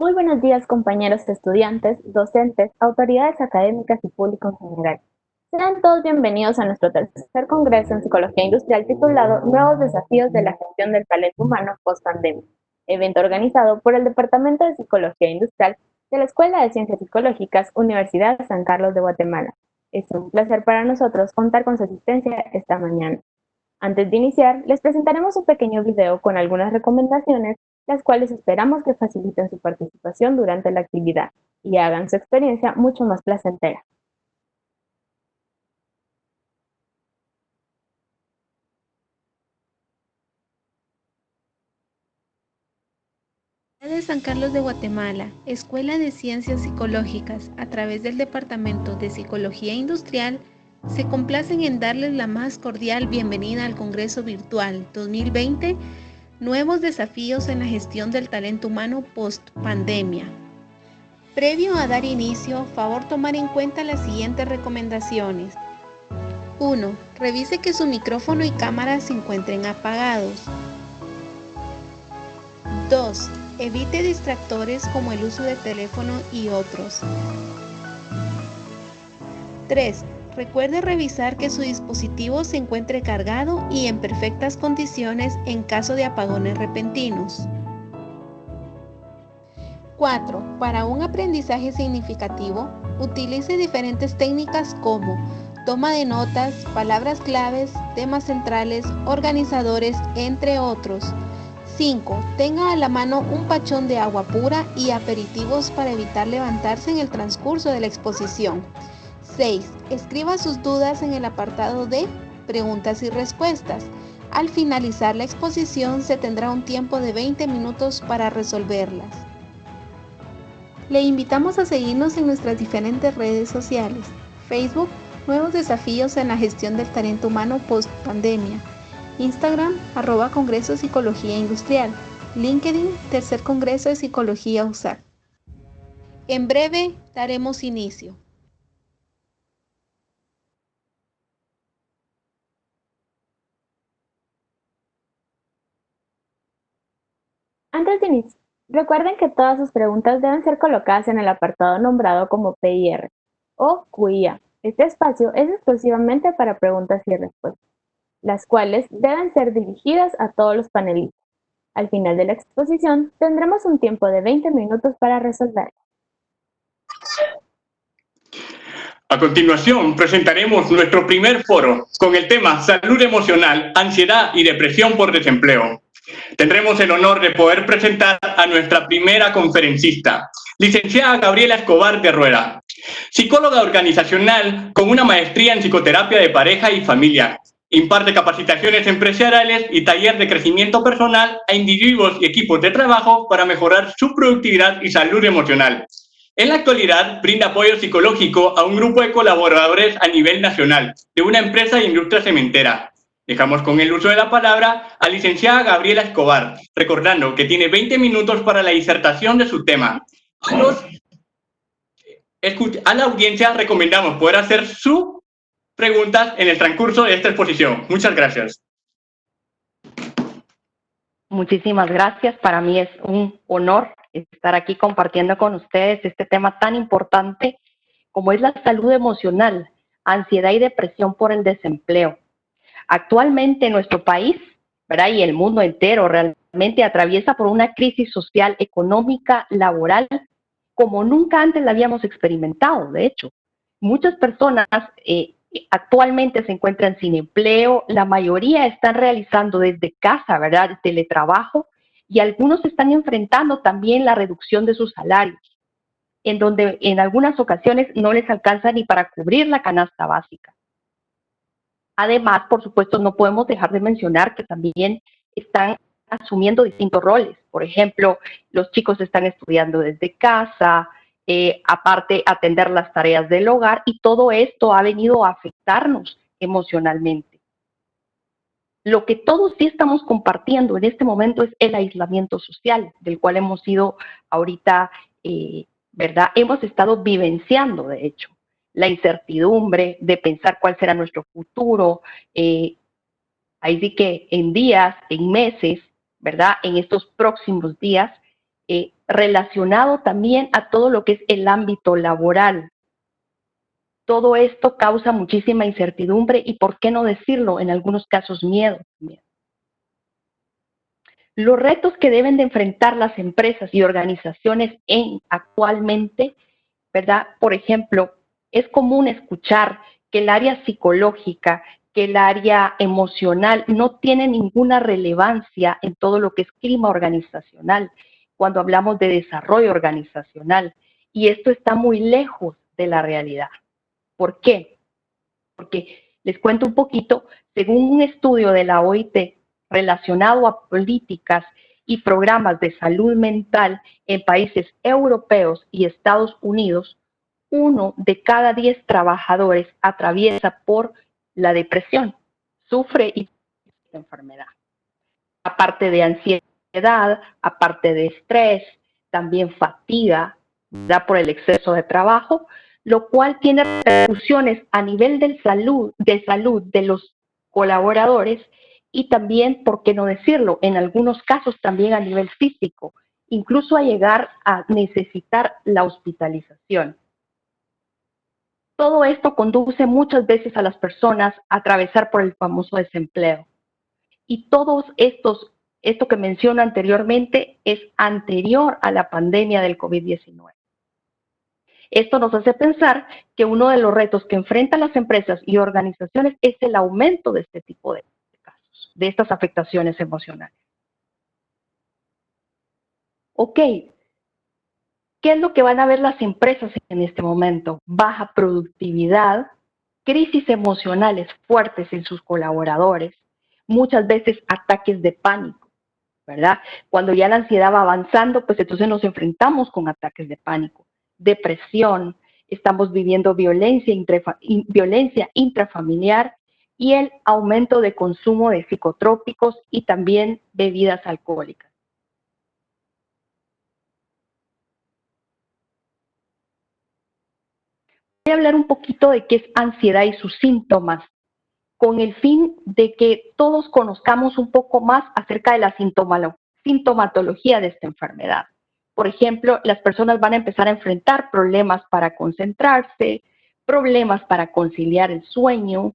Muy buenos días, compañeros estudiantes, docentes, autoridades académicas y público en general. Sean todos bienvenidos a nuestro tercer congreso en Psicología Industrial titulado Nuevos desafíos de la gestión del talento humano post-pandemia, evento organizado por el Departamento de Psicología Industrial de la Escuela de Ciencias Psicológicas, Universidad San Carlos de Guatemala. Es un placer para nosotros contar con su asistencia esta mañana. Antes de iniciar, les presentaremos un pequeño video con algunas recomendaciones, las cuales esperamos que faciliten su participación durante la actividad y hagan su experiencia mucho más placentera. De San Carlos de Guatemala, Escuela de Ciencias Psicológicas, a través del Departamento de Psicología Industrial, se complacen en darles la más cordial bienvenida al Congreso Virtual 2020, Nuevos desafíos en la gestión del talento humano post-pandemia. Previo a dar inicio, favor tomar en cuenta las siguientes recomendaciones. 1. Revise que su micrófono y cámara se encuentren apagados. 2. Evite distractores como el uso de teléfono y otros. 3. Recuerde revisar que su dispositivo se encuentre cargado y en perfectas condiciones en caso de apagones repentinos. 4. Para un aprendizaje significativo, utilice diferentes técnicas como toma de notas, palabras claves, temas centrales, organizadores, entre otros. 5. Tenga a la mano un pachón de agua pura y aperitivos para evitar levantarse en el transcurso de la exposición. 6. Escriba sus dudas en el apartado de preguntas y respuestas. Al finalizar la exposición se tendrá un tiempo de 20 minutos para resolverlas. Le invitamos a seguirnos en nuestras diferentes redes sociales. Facebook, Nuevos desafíos en la gestión del talento humano post-pandemia. Instagram, @Congreso Psicología Industrial. LinkedIn, Tercer Congreso de Psicología USAC. En breve daremos inicio. Antes de iniciar, recuerden que todas sus preguntas deben ser colocadas en el apartado nombrado como PIR o QIA. Este espacio es exclusivamente para preguntas y respuestas, las cuales deben ser dirigidas a todos los panelistas. Al final de la exposición tendremos un tiempo de 20 minutos para resolverla. A continuación, presentaremos nuestro primer foro con el tema Salud emocional, ansiedad y depresión por desempleo. Tendremos el honor de poder presentar a nuestra primera conferencista, licenciada Gabriela Escobar de Rueda, psicóloga organizacional con una maestría en psicoterapia de pareja y familia. Imparte capacitaciones empresariales y taller de crecimiento personal a individuos y equipos de trabajo para mejorar su productividad y salud emocional. En la actualidad, brinda apoyo psicológico a un grupo de colaboradores a nivel nacional de una empresa de industria cementera. Dejamos con el uso de la palabra a licenciada Gabriela Escobar, recordando que tiene 20 minutos para la disertación de su tema. A la audiencia recomendamos poder hacer sus preguntas en el transcurso de esta exposición. Muchas gracias. Muchísimas gracias. Para mí es un honor estar aquí compartiendo con ustedes este tema tan importante como es la salud emocional, ansiedad y depresión por el desempleo. Actualmente nuestro país, ¿verdad?, y el mundo entero realmente atraviesa por una crisis social, económica, laboral, como nunca antes la habíamos experimentado. De hecho, muchas personas actualmente se encuentran sin empleo, la mayoría están realizando desde casa, ¿verdad?, teletrabajo, y algunos están enfrentando también la reducción de sus salarios, en donde en algunas ocasiones no les alcanza ni para cubrir la canasta básica. Además, por supuesto, no podemos dejar de mencionar que también están asumiendo distintos roles. Por ejemplo, los chicos están estudiando desde casa, aparte atender las tareas del hogar, y todo esto ha venido a afectarnos emocionalmente. Lo que todos sí estamos compartiendo en este momento es el aislamiento social, del cual hemos sido ahorita, ¿verdad? Hemos estado vivenciando, de hecho, la incertidumbre de pensar cuál será nuestro futuro. Ahí sí que en días, en meses, ¿verdad?, en estos próximos días, relacionado también a todo lo que es el ámbito laboral. Todo esto causa muchísima incertidumbre y, por qué no decirlo, en algunos casos miedo también. Los retos que deben de enfrentar las empresas y organizaciones actualmente, ¿verdad? Por ejemplo, es común escuchar que el área psicológica, que el área emocional no tiene ninguna relevancia en todo lo que es clima organizacional, cuando hablamos de desarrollo organizacional. Y esto está muy lejos de la realidad. ¿Por qué? Porque les cuento un poquito, según un estudio de la OIT relacionado a políticas y programas de salud mental en países europeos y Estados Unidos, 1 de cada 10 trabajadores atraviesa por la depresión, sufre esta enfermedad. Aparte de ansiedad, aparte de estrés, también fatiga, ¿verdad? Por el exceso de trabajo, lo cual tiene repercusiones a nivel de salud de los colaboradores y también, por qué no decirlo, en algunos casos también a nivel físico, incluso a llegar a necesitar la hospitalización. Todo esto conduce muchas veces a las personas a atravesar por el famoso desempleo. Y todos esto que menciono anteriormente es anterior a la pandemia del COVID-19. Esto nos hace pensar que uno de los retos que enfrentan las empresas y organizaciones es el aumento de este tipo de casos, de estas afectaciones emocionales. Ok, ¿qué es lo que van a ver las empresas en este momento? Baja productividad, crisis emocionales fuertes en sus colaboradores, muchas veces ataques de pánico, ¿verdad? Cuando ya la ansiedad va avanzando, pues entonces nos enfrentamos con ataques de pánico, depresión, estamos viviendo violencia intrafamiliar y el aumento de consumo de psicotrópicos y también bebidas alcohólicas. Voy a hablar un poquito de qué es ansiedad y sus síntomas, con el fin de que todos conozcamos un poco más acerca de la sintomatología de esta enfermedad. Por ejemplo, las personas van a empezar a enfrentar problemas para concentrarse, problemas para conciliar el sueño.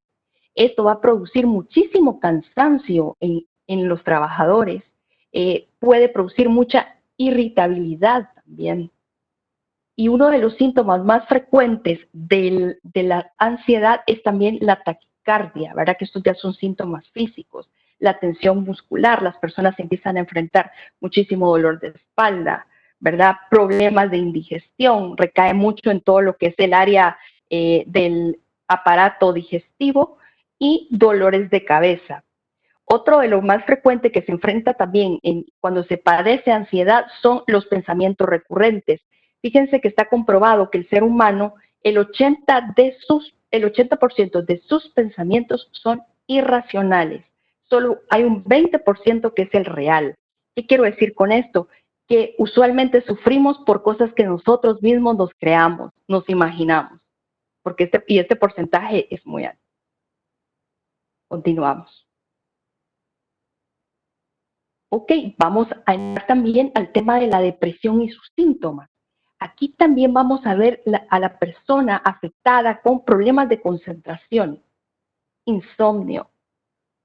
Esto va a producir muchísimo cansancio en los trabajadores. Puede producir mucha irritabilidad también. Y uno de los síntomas más frecuentes de la ansiedad es también la taquicardia, ¿verdad? Que estos ya son síntomas físicos. La tensión muscular, las personas empiezan a enfrentar muchísimo dolor de espalda, ¿verdad? Problemas de indigestión, recae mucho en todo lo que es el área del aparato digestivo y dolores de cabeza. Otro de lo más frecuente que se enfrenta también cuando se padece ansiedad son los pensamientos recurrentes. Fíjense que está comprobado que el ser humano, el 80% de sus pensamientos son irracionales. Solo hay un 20% que es el real. ¿Qué quiero decir con esto? Que usualmente sufrimos por cosas que nosotros mismos nos creamos, nos imaginamos, porque este porcentaje es muy alto. Continuamos. Ok, vamos a entrar también al tema de la depresión y sus síntomas. Aquí también vamos a ver a la persona afectada con problemas de concentración, insomnio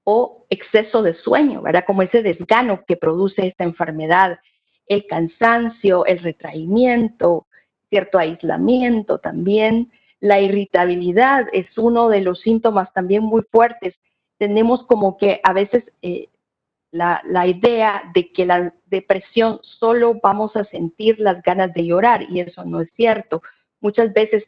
o exceso de sueño, ¿verdad? Como ese desgano que produce esta enfermedad, el cansancio, el retraimiento, cierto aislamiento también. La irritabilidad es uno de los síntomas también muy fuertes. Tenemos como que a veces la idea de que la depresión solo vamos a sentir las ganas de llorar, y eso no es cierto. Muchas veces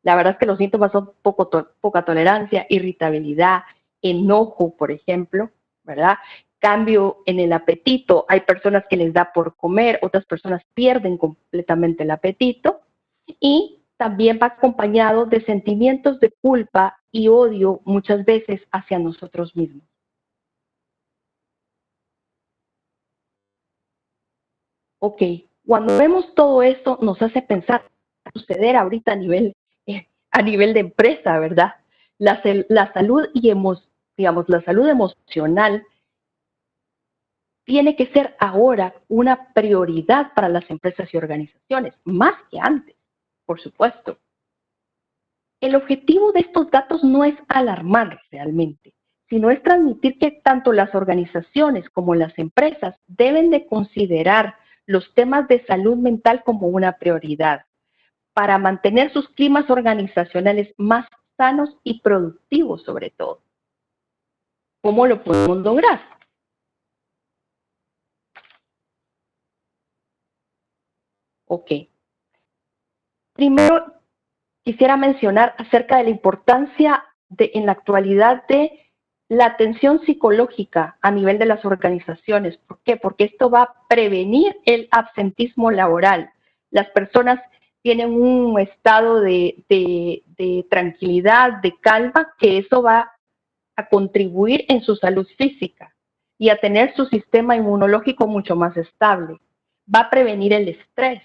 la verdad es que los síntomas son poca tolerancia, irritabilidad, enojo, por ejemplo, ¿verdad? Cambio en el apetito. Hay personas que les da por comer, otras personas pierden completamente el apetito, y también va acompañado de sentimientos de culpa y odio muchas veces hacia nosotros mismos. Ok, cuando vemos todo esto nos hace pensar qué va a suceder ahorita a nivel de empresa, ¿verdad? La salud y la salud emocional tiene que ser ahora una prioridad para las empresas y organizaciones, más que antes, por supuesto. El objetivo de estos datos no es alarmar realmente, sino es transmitir que tanto las organizaciones como las empresas deben de considerar los temas de salud mental como una prioridad para mantener sus climas organizacionales más sanos y productivos sobre todo. ¿Cómo lo podemos lograr? Ok. Primero, quisiera mencionar acerca de la importancia en la actualidad de la atención psicológica a nivel de las organizaciones. ¿Por qué? Porque esto va a prevenir el absentismo laboral. Las personas tienen un estado de tranquilidad, de calma, que eso va a contribuir en su salud física y a tener su sistema inmunológico mucho más estable. Va a prevenir el estrés.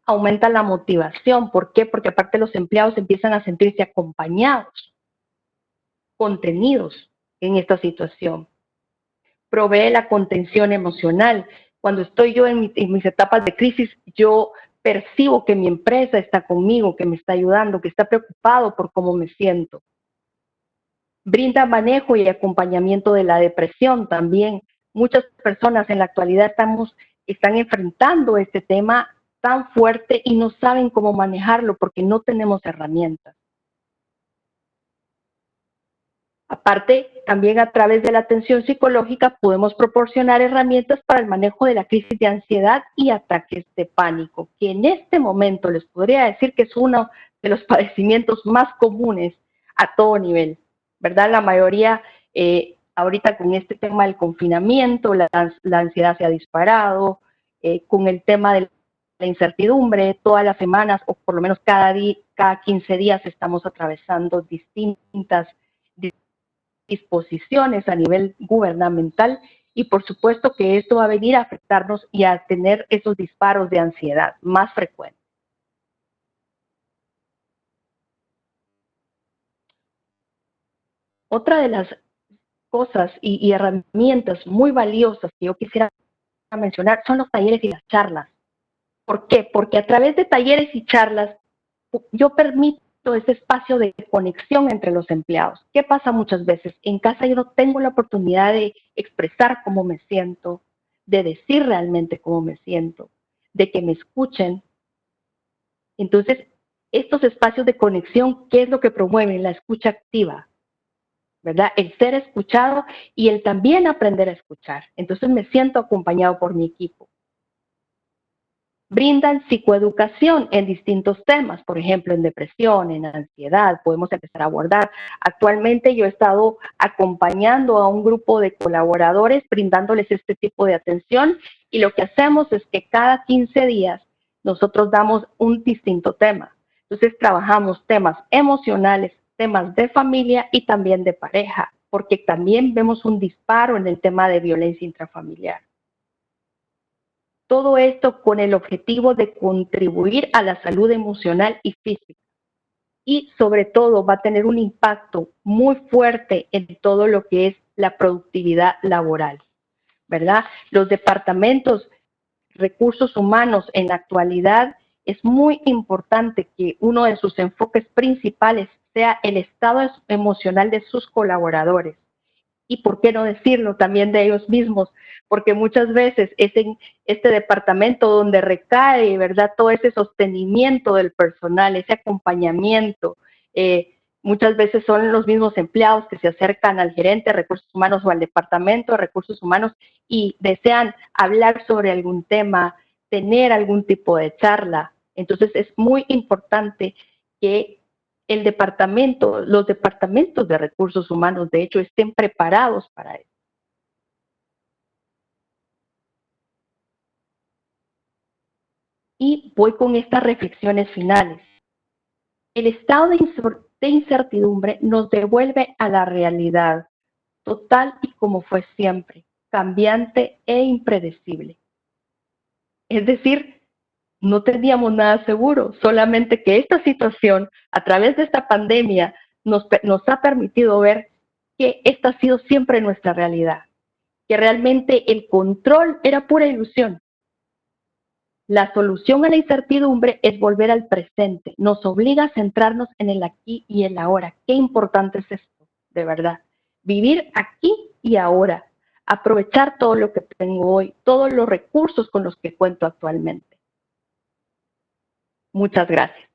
Aumenta la motivación. ¿Por qué? Porque aparte los empleados empiezan a sentirse acompañados, contenidos en esta situación. Provee la contención emocional. Cuando estoy yo en mis etapas de crisis, yo percibo que mi empresa está conmigo, que me está ayudando, que está preocupado por cómo me siento. Brinda manejo y acompañamiento de la depresión también. Muchas personas en la actualidad están enfrentando este tema tan fuerte y no saben cómo manejarlo porque no tenemos herramientas. Aparte, también a través de la atención psicológica podemos proporcionar herramientas para el manejo de la crisis de ansiedad y ataques de pánico, que en este momento les podría decir que es uno de los padecimientos más comunes a todo nivel, ¿verdad? La mayoría, ahorita con este tema del confinamiento, la ansiedad se ha disparado, con el tema de la incertidumbre, todas las semanas o por lo menos cada 15 días estamos atravesando distintas disposiciones a nivel gubernamental y por supuesto que esto va a venir a afectarnos y a tener esos disparos de ansiedad más frecuentes. Otra de las cosas y herramientas muy valiosas que yo quisiera mencionar son los talleres y las charlas. ¿Por qué? Porque a través de talleres y charlas yo permito ese espacio de conexión entre los empleados. ¿Qué pasa muchas veces? En casa yo no tengo la oportunidad de expresar cómo me siento, de decir realmente cómo me siento, de que me escuchen. Entonces, estos espacios de conexión, ¿qué es lo que promueven? La escucha activa, ¿verdad? El ser escuchado y el también aprender a escuchar. Entonces me siento acompañado por mi equipo. Brindan psicoeducación en distintos temas, por ejemplo, en depresión, en ansiedad, podemos empezar a abordar. Actualmente yo he estado acompañando a un grupo de colaboradores, brindándoles este tipo de atención y lo que hacemos es que cada 15 días nosotros damos un distinto tema. Entonces trabajamos temas emocionales, temas de familia y también de pareja, porque también vemos un disparo en el tema de violencia intrafamiliar. Todo esto con el objetivo de contribuir a la salud emocional y física. Y sobre todo va a tener un impacto muy fuerte en todo lo que es la productividad laboral, ¿verdad? Los departamentos, recursos humanos en la actualidad, es muy importante que uno de sus enfoques principales sea el estado emocional de sus colaboradores. Y por qué no decirlo también de ellos mismos, porque muchas veces es en este departamento donde recae, ¿verdad?, todo ese sostenimiento del personal, ese acompañamiento. Muchas veces son los mismos empleados que se acercan al gerente de recursos humanos o al departamento de recursos humanos y desean hablar sobre algún tema, tener algún tipo de charla. Entonces es muy importante que los departamentos de recursos humanos, de hecho, estén preparados para eso. Y voy con estas reflexiones finales. El estado de incertidumbre nos devuelve a la realidad, total y como fue siempre, cambiante e impredecible. Es decir, no teníamos nada seguro, solamente que esta situación, a través de esta pandemia, nos ha permitido ver que esta ha sido siempre nuestra realidad. que realmente el control era pura ilusión. La solución a la incertidumbre es volver al presente, nos obliga a centrarnos en el aquí y el ahora. Qué importante es esto, de verdad. Vivir aquí y ahora, aprovechar todo lo que tengo hoy, todos los recursos con los que cuento actualmente. Muchas gracias.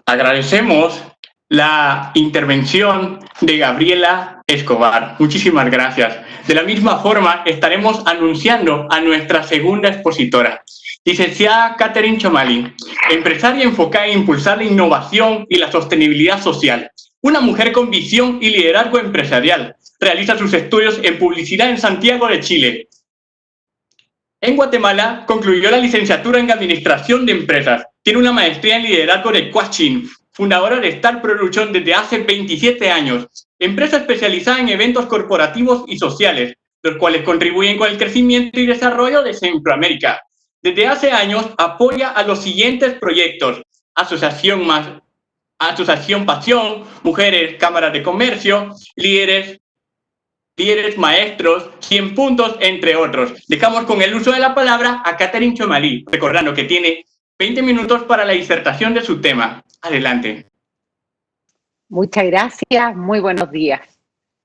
Agradecemos la intervención de Gabriela Escobar. Muchísimas gracias. De la misma forma, estaremos anunciando a nuestra segunda expositora, licenciada Catherine Chomali, empresaria enfocada en impulsar la innovación y la sostenibilidad social. Una mujer con visión y liderazgo empresarial. Realiza sus estudios en publicidad en Santiago de Chile. En Guatemala concluyó la licenciatura en Administración de Empresas. Tiene una maestría en liderazgo de Quachin, fundadora de Star Production desde hace 27 años, empresa especializada en eventos corporativos y sociales, los cuales contribuyen con el crecimiento y desarrollo de Centroamérica. Desde hace años apoya a los siguientes proyectos: Asociación Pasión, Mujeres, Cámaras de Comercio, Líderes Maestros, 100 puntos, entre otros. Dejamos con el uso de la palabra a Catherine Chomali, recordando que tiene 20 minutos para la disertación de su tema. Adelante. Muchas gracias, muy buenos días.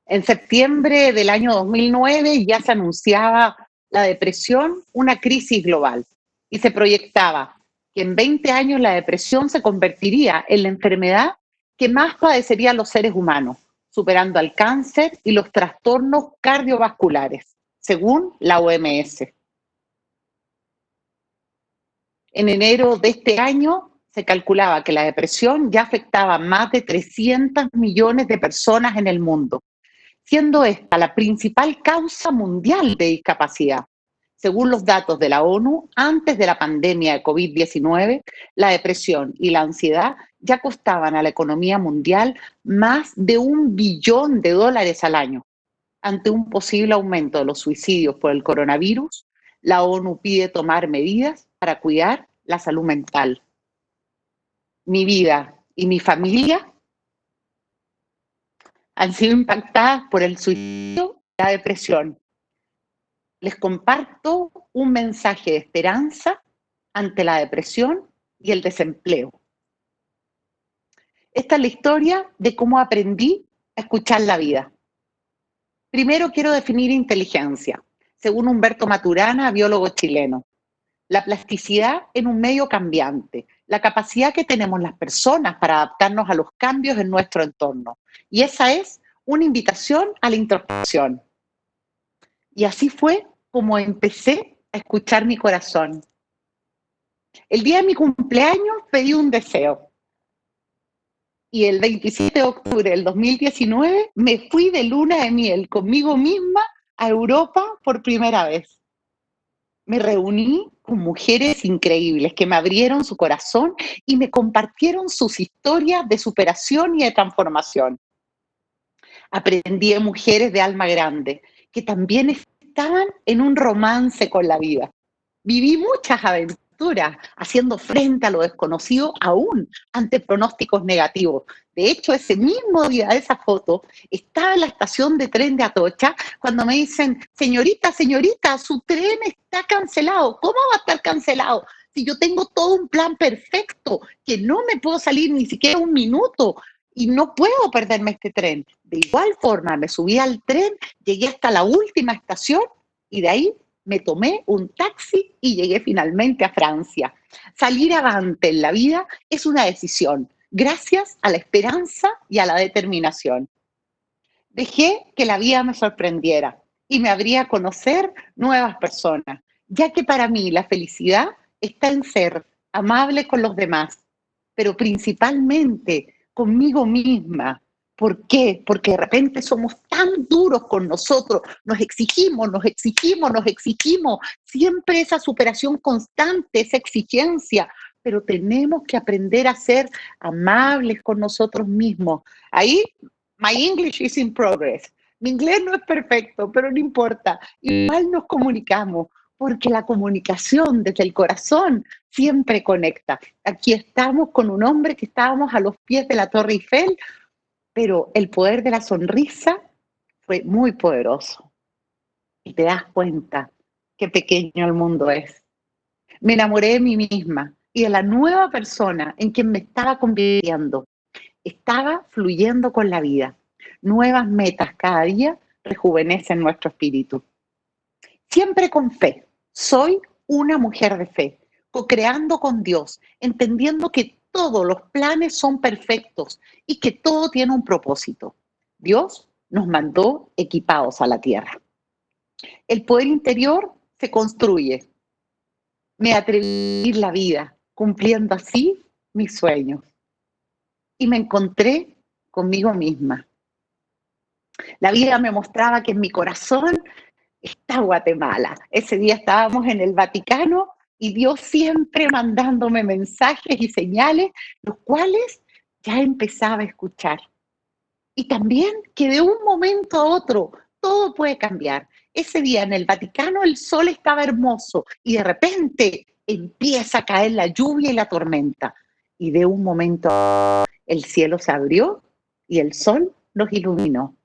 En septiembre del año 2009 ya se anunciaba la depresión, una crisis global, y se proyectaba que en 20 años la depresión se convertiría en la enfermedad que más padecerían los seres humanos, superando al cáncer y los trastornos cardiovasculares, según la OMS. En enero de este año se calculaba que la depresión ya afectaba a más de 300 millones de personas en el mundo, siendo esta la principal causa mundial de discapacidad. Según los datos de la ONU, antes de la pandemia de COVID-19, la depresión y la ansiedad ya costaban a la economía mundial más de $1 billón al año. Ante un posible aumento de los suicidios por el coronavirus, la ONU pide tomar medidas para cuidar la salud mental. Mi vida y mi familia han sido impactadas por el suicidio y la depresión. Les comparto un mensaje de esperanza ante la depresión y el desempleo. Esta es la historia de cómo aprendí a escuchar la vida. Primero quiero definir inteligencia, según Humberto Maturana, biólogo chileno. La plasticidad en un medio cambiante, la capacidad que tenemos las personas para adaptarnos a los cambios en nuestro entorno. Y esa es una invitación a la introspección. Y así fue como empecé a escuchar mi corazón. El día de mi cumpleaños pedí un deseo. Y el 27 de octubre del 2019 me fui de luna de miel conmigo misma a Europa por primera vez. Me reuní con mujeres increíbles que me abrieron su corazón y me compartieron sus historias de superación y de transformación. Aprendí de mujeres de alma grande que también estaban en un romance con la vida. Viví muchas aventuras haciendo frente a lo desconocido aún ante pronósticos negativos. De hecho, ese mismo día de esa foto estaba en la estación de tren de Atocha cuando me dicen: señorita, su tren está cancelado. ¿Cómo va a estar cancelado? Si yo tengo todo un plan perfecto, que no me puedo salir ni siquiera un minuto y no puedo perderme este tren. De igual forma, me subí al tren, llegué hasta la última estación y de ahí me tomé un taxi y llegué finalmente a Francia. Salir avante en la vida es una decisión, gracias a la esperanza y a la determinación. Dejé que la vida me sorprendiera y me abría a conocer nuevas personas, ya que para mí la felicidad está en ser amable con los demás, pero principalmente conmigo misma. ¿Por qué? Porque de repente somos tan duros con nosotros, nos exigimos, siempre esa superación constante, esa exigencia, pero tenemos que aprender a ser amables con nosotros mismos. Ahí, my English is in progress. Mi inglés no es perfecto, pero no importa. Igual nos comunicamos, porque la comunicación desde el corazón siempre conecta. Aquí estamos con un hombre que estábamos a los pies de la Torre Eiffel, pero el poder de la sonrisa fue muy poderoso. Y te das cuenta qué pequeño el mundo es. Me enamoré de mí misma y de la nueva persona en quien me estaba convirtiendo. Estaba fluyendo con la vida. Nuevas metas cada día rejuvenecen nuestro espíritu. Siempre con fe. Soy una mujer de fe, co-creando con Dios, entendiendo que todos los planes son perfectos y que todo tiene un propósito. Dios nos mandó equipados a la tierra. El poder interior se construye. Me atreví a vivir la vida, cumpliendo así mis sueños. Y me encontré conmigo misma. La vida me mostraba que en mi corazón está Guatemala. Ese día estábamos en el Vaticano y Dios siempre mandándome mensajes y señales, los cuales ya empezaba a escuchar. Y también que de un momento a otro todo puede cambiar. Ese día en el Vaticano el sol estaba hermoso y de repente empieza a caer la lluvia y la tormenta. Y de un momento a otro el cielo se abrió y el sol nos iluminó.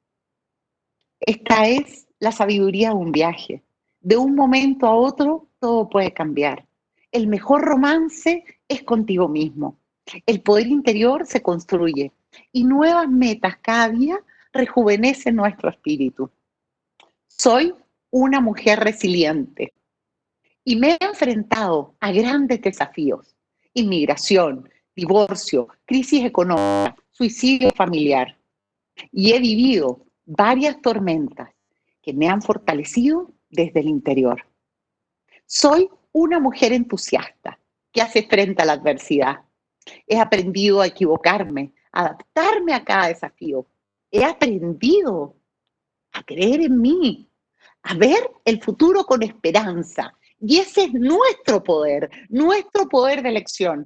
Esta es la sabiduría de un viaje. De un momento a otro todo puede cambiar. El mejor romance es contigo mismo. El poder interior se construye y nuevas metas cada día rejuvenecen nuestro espíritu. Soy una mujer resiliente y me he enfrentado a grandes desafíos: inmigración, divorcio, crisis económica, suicidio familiar. Y he vivido varias tormentas que me han fortalecido desde el interior. Soy una mujer entusiasta que hace frente a la adversidad. He aprendido a equivocarme, a adaptarme a cada desafío. He aprendido a creer en mí, a ver el futuro con esperanza. Y ese es nuestro poder de elección.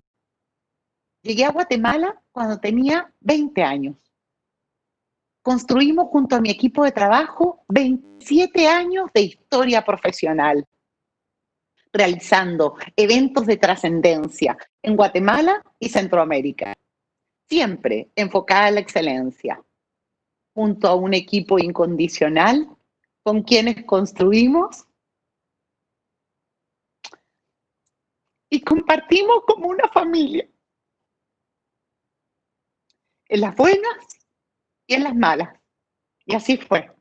Llegué a Guatemala cuando tenía 20 años. Construimos junto a mi equipo de trabajo 27 años de historia profesional, realizando eventos de trascendencia en Guatemala y Centroamérica, siempre enfocada en la excelencia, junto a un equipo incondicional con quienes construimos y compartimos como una familia, en las buenas y en las malas. Y así fue.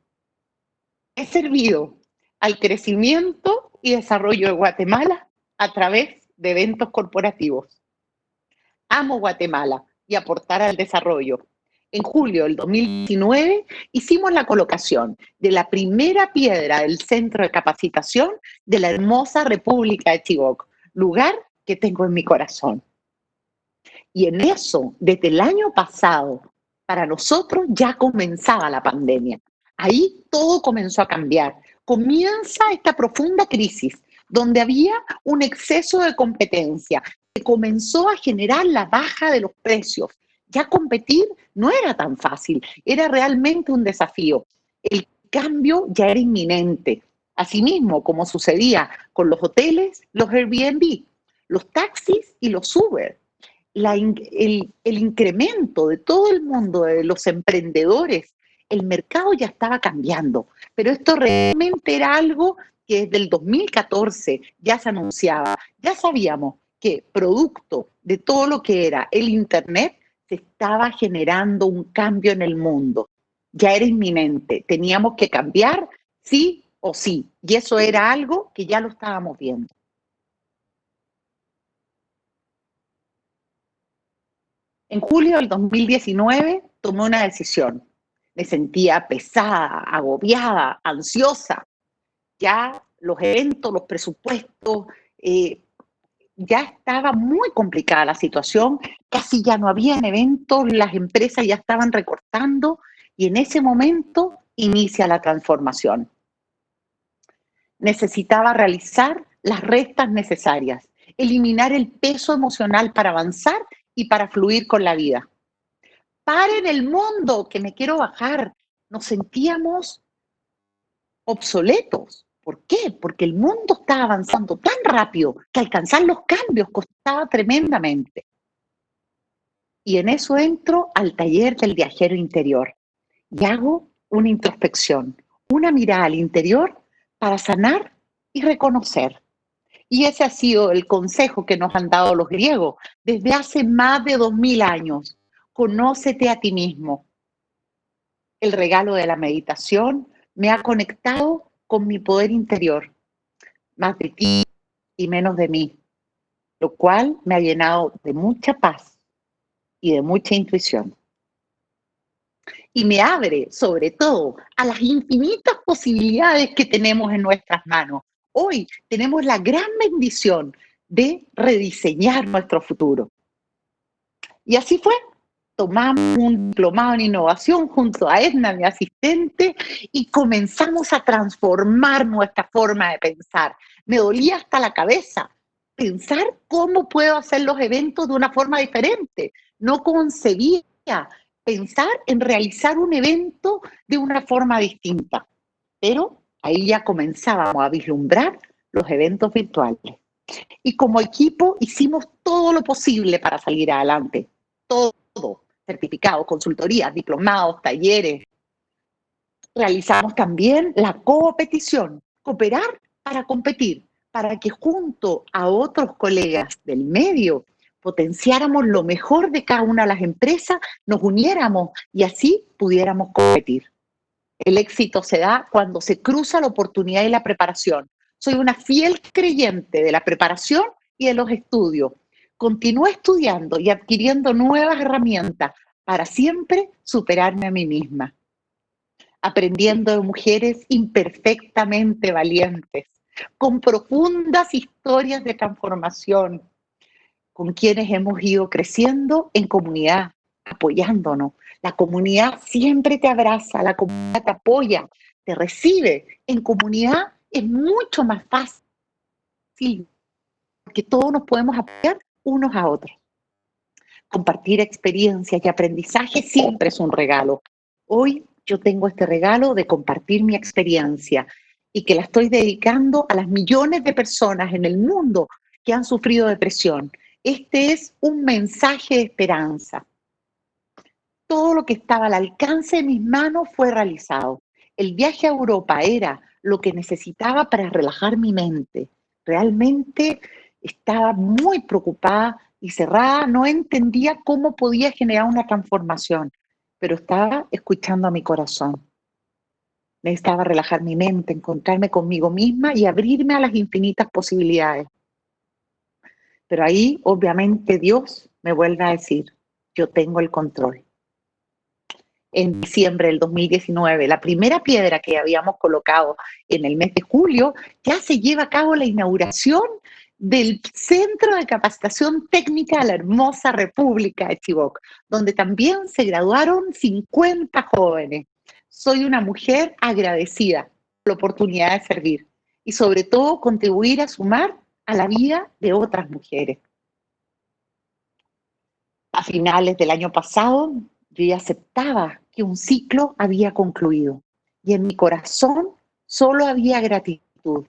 He servido al crecimiento y desarrollo de Guatemala a través de eventos corporativos. Amo Guatemala y aportar al desarrollo. En julio del 2019 hicimos la colocación de la primera piedra del centro de capacitación de la hermosa República de Chibok, lugar que tengo en mi corazón. Y en eso, desde el año pasado, para nosotros ya comenzaba la pandemia. Ahí todo comenzó a cambiar. Comienza esta profunda crisis donde había un exceso de competencia que comenzó a generar la baja de los precios. Ya competir no era tan fácil, era realmente un desafío. El cambio ya era inminente. Asimismo, como sucedía con los hoteles, los Airbnb, los taxis y los Uber. El incremento de todo el mundo, de los emprendedores, el mercado ya estaba cambiando, pero esto realmente era algo que desde el 2014 ya se anunciaba. Ya sabíamos que producto de todo lo que era el Internet se estaba generando un cambio en el mundo. Ya era inminente, teníamos que cambiar sí o sí, y eso era algo que ya lo estábamos viendo. En julio del 2019 tomé una decisión. Me sentía pesada, agobiada, ansiosa. Ya los eventos, los presupuestos, ya estaba muy complicada la situación. Casi ya no habían eventos, las empresas ya estaban recortando y en ese momento inicia la transformación. Necesitaba realizar las restas necesarias, eliminar el peso emocional para avanzar y para fluir con la vida. ¡Paren el mundo, que me quiero bajar! Nos sentíamos obsoletos. ¿Por qué? Porque el mundo estaba avanzando tan rápido que alcanzar los cambios costaba tremendamente. Y en eso entro al taller del viajero interior y hago una introspección, una mirada al interior para sanar y reconocer. Y ese ha sido el consejo que nos han dado los griegos desde hace más de 2000 años. Conócete a ti mismo. El regalo de la meditación me ha conectado con mi poder interior, más de ti y menos de mí, lo cual me ha llenado de mucha paz y de mucha intuición. Y me abre, sobre todo, a las infinitas posibilidades que tenemos en nuestras manos. Hoy tenemos la gran bendición de rediseñar nuestro futuro. Y así fue. Tomamos un diplomado en innovación junto a Edna, mi asistente, y comenzamos a transformar nuestra forma de pensar. Me dolía hasta la cabeza pensar cómo puedo hacer los eventos de una forma diferente. No concebía pensar en realizar un evento de una forma distinta. Pero ahí ya comenzábamos a vislumbrar los eventos virtuales. Y como equipo hicimos todo lo posible para salir adelante. Todo. Certificados, consultorías, diplomados, talleres. Realizamos también la competición, cooperar para competir, para que junto a otros colegas del medio potenciáramos lo mejor de cada una de las empresas, nos uniéramos y así pudiéramos competir. El éxito se da cuando se cruza la oportunidad y la preparación. Soy una fiel creyente de la preparación y de los estudios. Continúo estudiando y adquiriendo nuevas herramientas para siempre superarme a mí misma. Aprendiendo de mujeres imperfectamente valientes, con profundas historias de transformación, con quienes hemos ido creciendo en comunidad, apoyándonos. La comunidad siempre te abraza, la comunidad te apoya, te recibe. En comunidad es mucho más fácil, porque todos nos podemos apoyar unos a otros. Compartir experiencias y aprendizaje siempre es un regalo. Hoy yo tengo este regalo de compartir mi experiencia y que la estoy dedicando a las millones de personas en el mundo que han sufrido depresión. Este es un mensaje de esperanza. Todo lo que estaba al alcance de mis manos fue realizado. El viaje a Europa era lo que necesitaba para relajar mi mente. Realmente estaba muy preocupada y cerrada, no entendía cómo podía generar una transformación, pero estaba escuchando a mi corazón. Necesitaba relajar mi mente, encontrarme conmigo misma y abrirme a las infinitas posibilidades. Pero ahí, obviamente, Dios me vuelve a decir, yo tengo el control. En diciembre del 2019, la primera piedra que habíamos colocado en el mes de julio, ya se lleva a cabo la inauguración del Centro de Capacitación Técnica de la hermosa República de Chibok, donde también se graduaron 50 jóvenes. Soy una mujer agradecida por la oportunidad de servir y sobre todo contribuir a sumar a la vida de otras mujeres. A finales del año pasado, yo ya aceptaba que un ciclo había concluido y en mi corazón solo había gratitud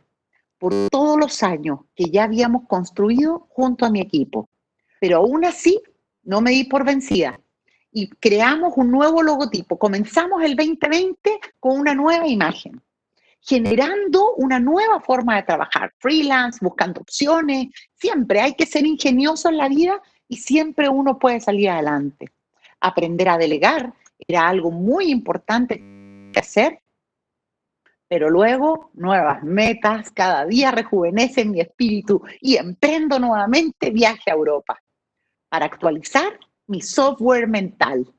por todos los años que ya habíamos construido junto a mi equipo. Pero aún así no me di por vencida y creamos un nuevo logotipo. Comenzamos el 2020 con una nueva imagen, generando una nueva forma de trabajar, freelance, buscando opciones. Siempre hay que ser ingenioso en la vida y siempre uno puede salir adelante. Aprender a delegar era algo muy importante que hacer, pero luego nuevas metas, cada día rejuvenecen mi espíritu y emprendo nuevamente viaje a Europa para actualizar mi software mental.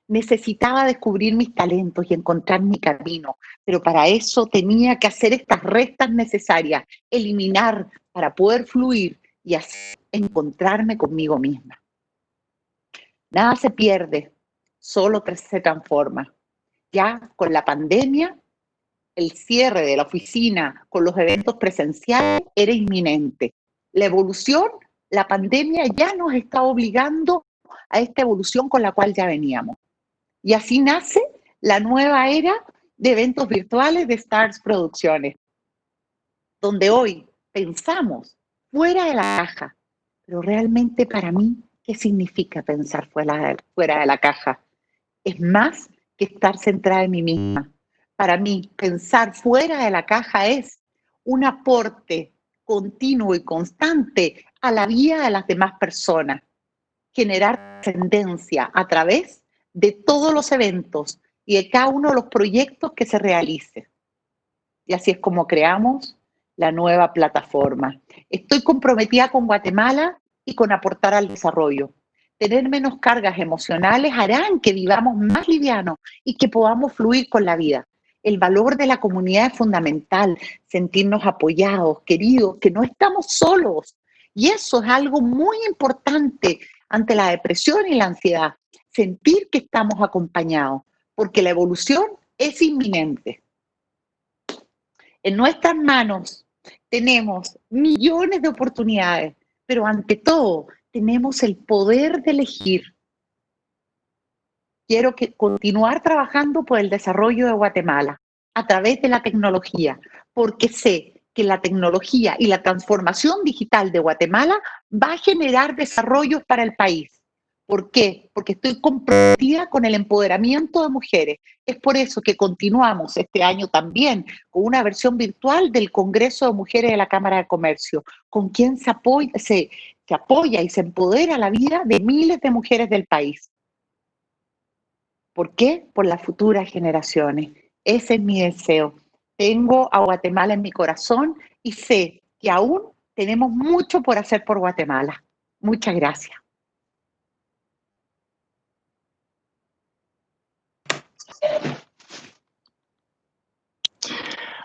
Necesitaba descubrir mis talentos y encontrar mi camino, pero para eso tenía que hacer estas restas necesarias, eliminar para poder fluir y así encontrarme conmigo misma. Nada se pierde, solo se transforma. Ya con la pandemia, el cierre de la oficina con los eventos presenciales era inminente. La evolución, la pandemia ya nos está obligando a esta evolución con la cual ya veníamos. Y así nace la nueva era de eventos virtuales de Stars Producciones, donde hoy pensamos fuera de la caja, pero realmente para mí ¿Qué significa pensar fuera de la caja? Es más que estar centrada en mí misma. Para mí, pensar fuera de la caja es un aporte continuo y constante a la vida de las demás personas. Generar trascendencia a través de todos los eventos y de cada uno de los proyectos que se realicen. Y así es como creamos la nueva plataforma. Estoy comprometida con Guatemala y con aportar al desarrollo. Tener menos cargas emocionales harán que vivamos más livianos y que podamos fluir con la vida. El valor de la comunidad es fundamental, sentirnos apoyados, queridos, que no estamos solos. Y eso es algo muy importante ante la depresión y la ansiedad, sentir que estamos acompañados, porque la evolución es inminente. En nuestras manos tenemos millones de oportunidades, pero ante todo tenemos el poder de elegir. Quiero continuar trabajando por el desarrollo de Guatemala a través de la tecnología, porque sé que la tecnología y la transformación digital de Guatemala va a generar desarrollos para el país. ¿Por qué? Porque estoy comprometida con el empoderamiento de mujeres. Es por eso que continuamos este año también con una versión virtual del Congreso de Mujeres de la Cámara de Comercio, con quien se apoya y se empodera la vida de miles de mujeres del país. ¿Por qué? Por las futuras generaciones. Ese es mi deseo. Tengo a Guatemala en mi corazón y sé que aún tenemos mucho por hacer por Guatemala. Muchas gracias.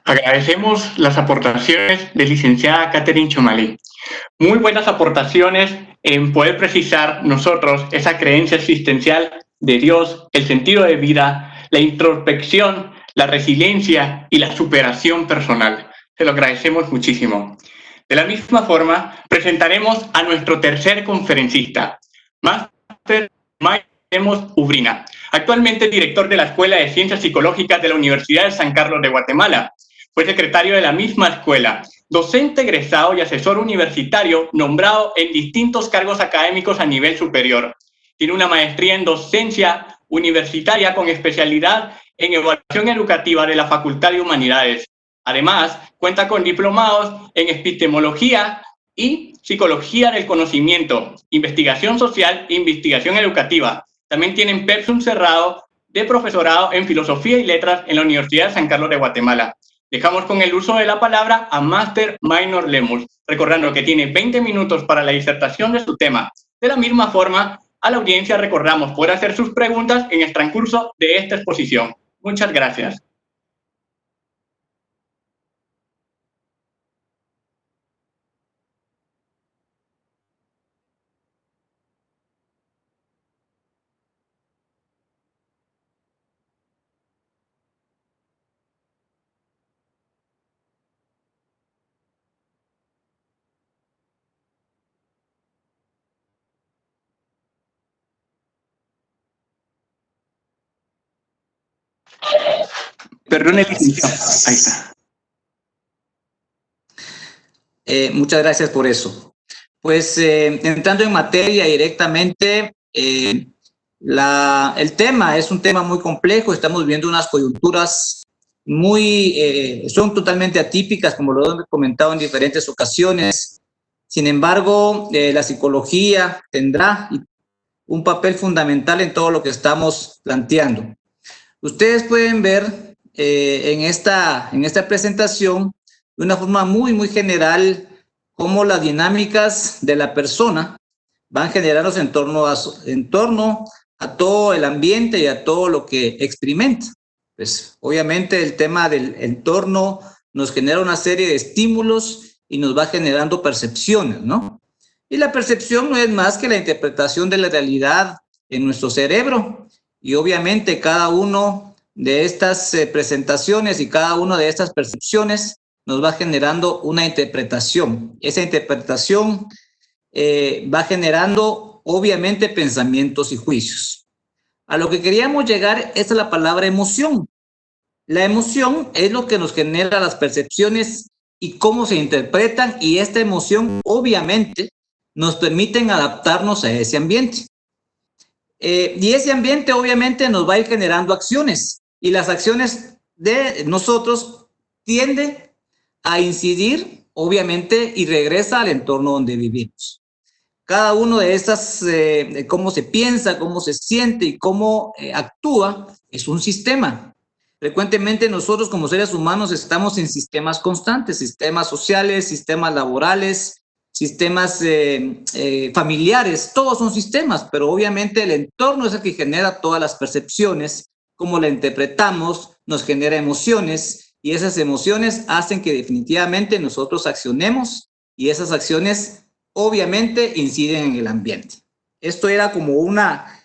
Agradecemos las aportaciones de licenciada Catherine Chomalí. Muy buenas aportaciones en poder precisar nosotros esa creencia existencial de Dios, el sentido de vida, la introspección, la resiliencia y la superación personal. Se lo agradecemos muchísimo. De la misma forma, presentaremos a nuestro tercer conferencista, Máster Mayremos Ubrina, actualmente director de la Escuela de Ciencias Psicológicas de la Universidad de San Carlos de Guatemala. Fue secretario de la misma escuela, docente egresado y asesor universitario nombrado en distintos cargos académicos a nivel superior. Tiene una maestría en docencia universitaria con especialidad en evaluación educativa de la Facultad de Humanidades. Además, cuenta con diplomados en epistemología y psicología del conocimiento, investigación social e investigación educativa. También tienen pensum cerrado de profesorado en filosofía y letras en la Universidad de San Carlos de Guatemala. Dejamos con el uso de la palabra a Máster Maynor Lemus, recordando que tiene 20 minutos para la disertación de su tema. De la misma forma, a la audiencia recordamos poder hacer sus preguntas en el transcurso de esta exposición. Muchas gracias. Perdón, licenciado. Ahí está. Muchas gracias por eso. Pues entrando en materia directamente, el tema es un tema muy complejo. Estamos viendo unas coyunturas son totalmente atípicas, como lo he comentado en diferentes ocasiones. Sin embargo, la psicología tendrá un papel fundamental en todo lo que estamos planteando. Ustedes pueden ver en esta presentación de una forma muy general cómo las dinámicas de la persona van generándose en torno a todo el ambiente y a todo lo que experimenta. Pues obviamente el tema del entorno nos genera una serie de estímulos y nos va generando percepciones, ¿no? Y la percepción no es más que la interpretación de la realidad en nuestro cerebro. Y obviamente cada uno de estas presentaciones y cada una de estas percepciones nos va generando una interpretación. Esa interpretación va generando obviamente pensamientos y juicios. A lo que queríamos llegar es a la palabra emoción. La emoción es lo que nos genera las percepciones y cómo se interpretan, y esta emoción obviamente nos permiten adaptarnos a ese ambiente. Y ese ambiente obviamente nos va a ir generando acciones, y las acciones de nosotros tienden a incidir obviamente y regresa al entorno donde vivimos. Cada uno de estas, cómo se piensa, cómo se siente y cómo actúa, es un sistema. Frecuentemente nosotros como seres humanos estamos en sistemas constantes, sistemas sociales, sistemas laborales, sistemas familiares, todos son sistemas, pero obviamente el entorno es el que genera todas las percepciones, cómo la interpretamos, nos genera emociones, y esas emociones hacen que definitivamente nosotros accionemos, y esas acciones obviamente inciden en el ambiente. Esto era como una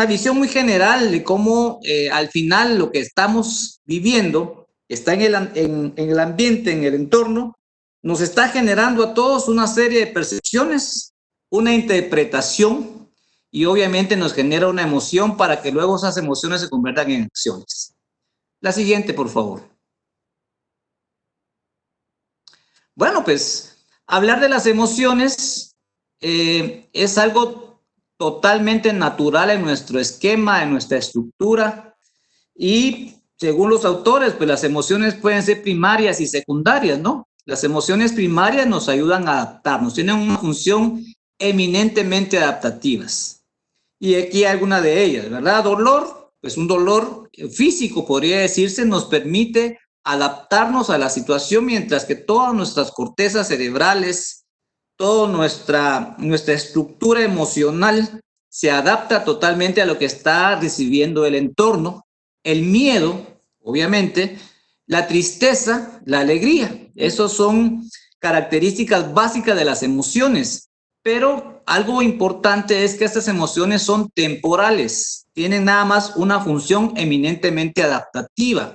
visión muy general de cómo al final lo que estamos viviendo está en el ambiente, en el entorno, nos está generando a todos una serie de percepciones, una interpretación, y obviamente nos genera una emoción para que luego esas emociones se conviertan en acciones. La siguiente, por favor. Bueno, pues hablar de las emociones es algo totalmente natural en nuestro esquema, en nuestra estructura, y según los autores, pues las emociones pueden ser primarias y secundarias, ¿no? Las emociones primarias nos ayudan a adaptarnos, tienen una función eminentemente adaptativas. Y aquí hay alguna de ellas, ¿verdad? Dolor, pues un dolor físico, podría decirse, nos permite adaptarnos a la situación, mientras que todas nuestras cortezas cerebrales, toda nuestra estructura emocional se adapta totalmente a lo que está recibiendo el entorno. El miedo, obviamente, la tristeza, la alegría, esos son características básicas de las emociones, pero algo importante es que estas emociones son temporales, tienen nada más una función eminentemente adaptativa.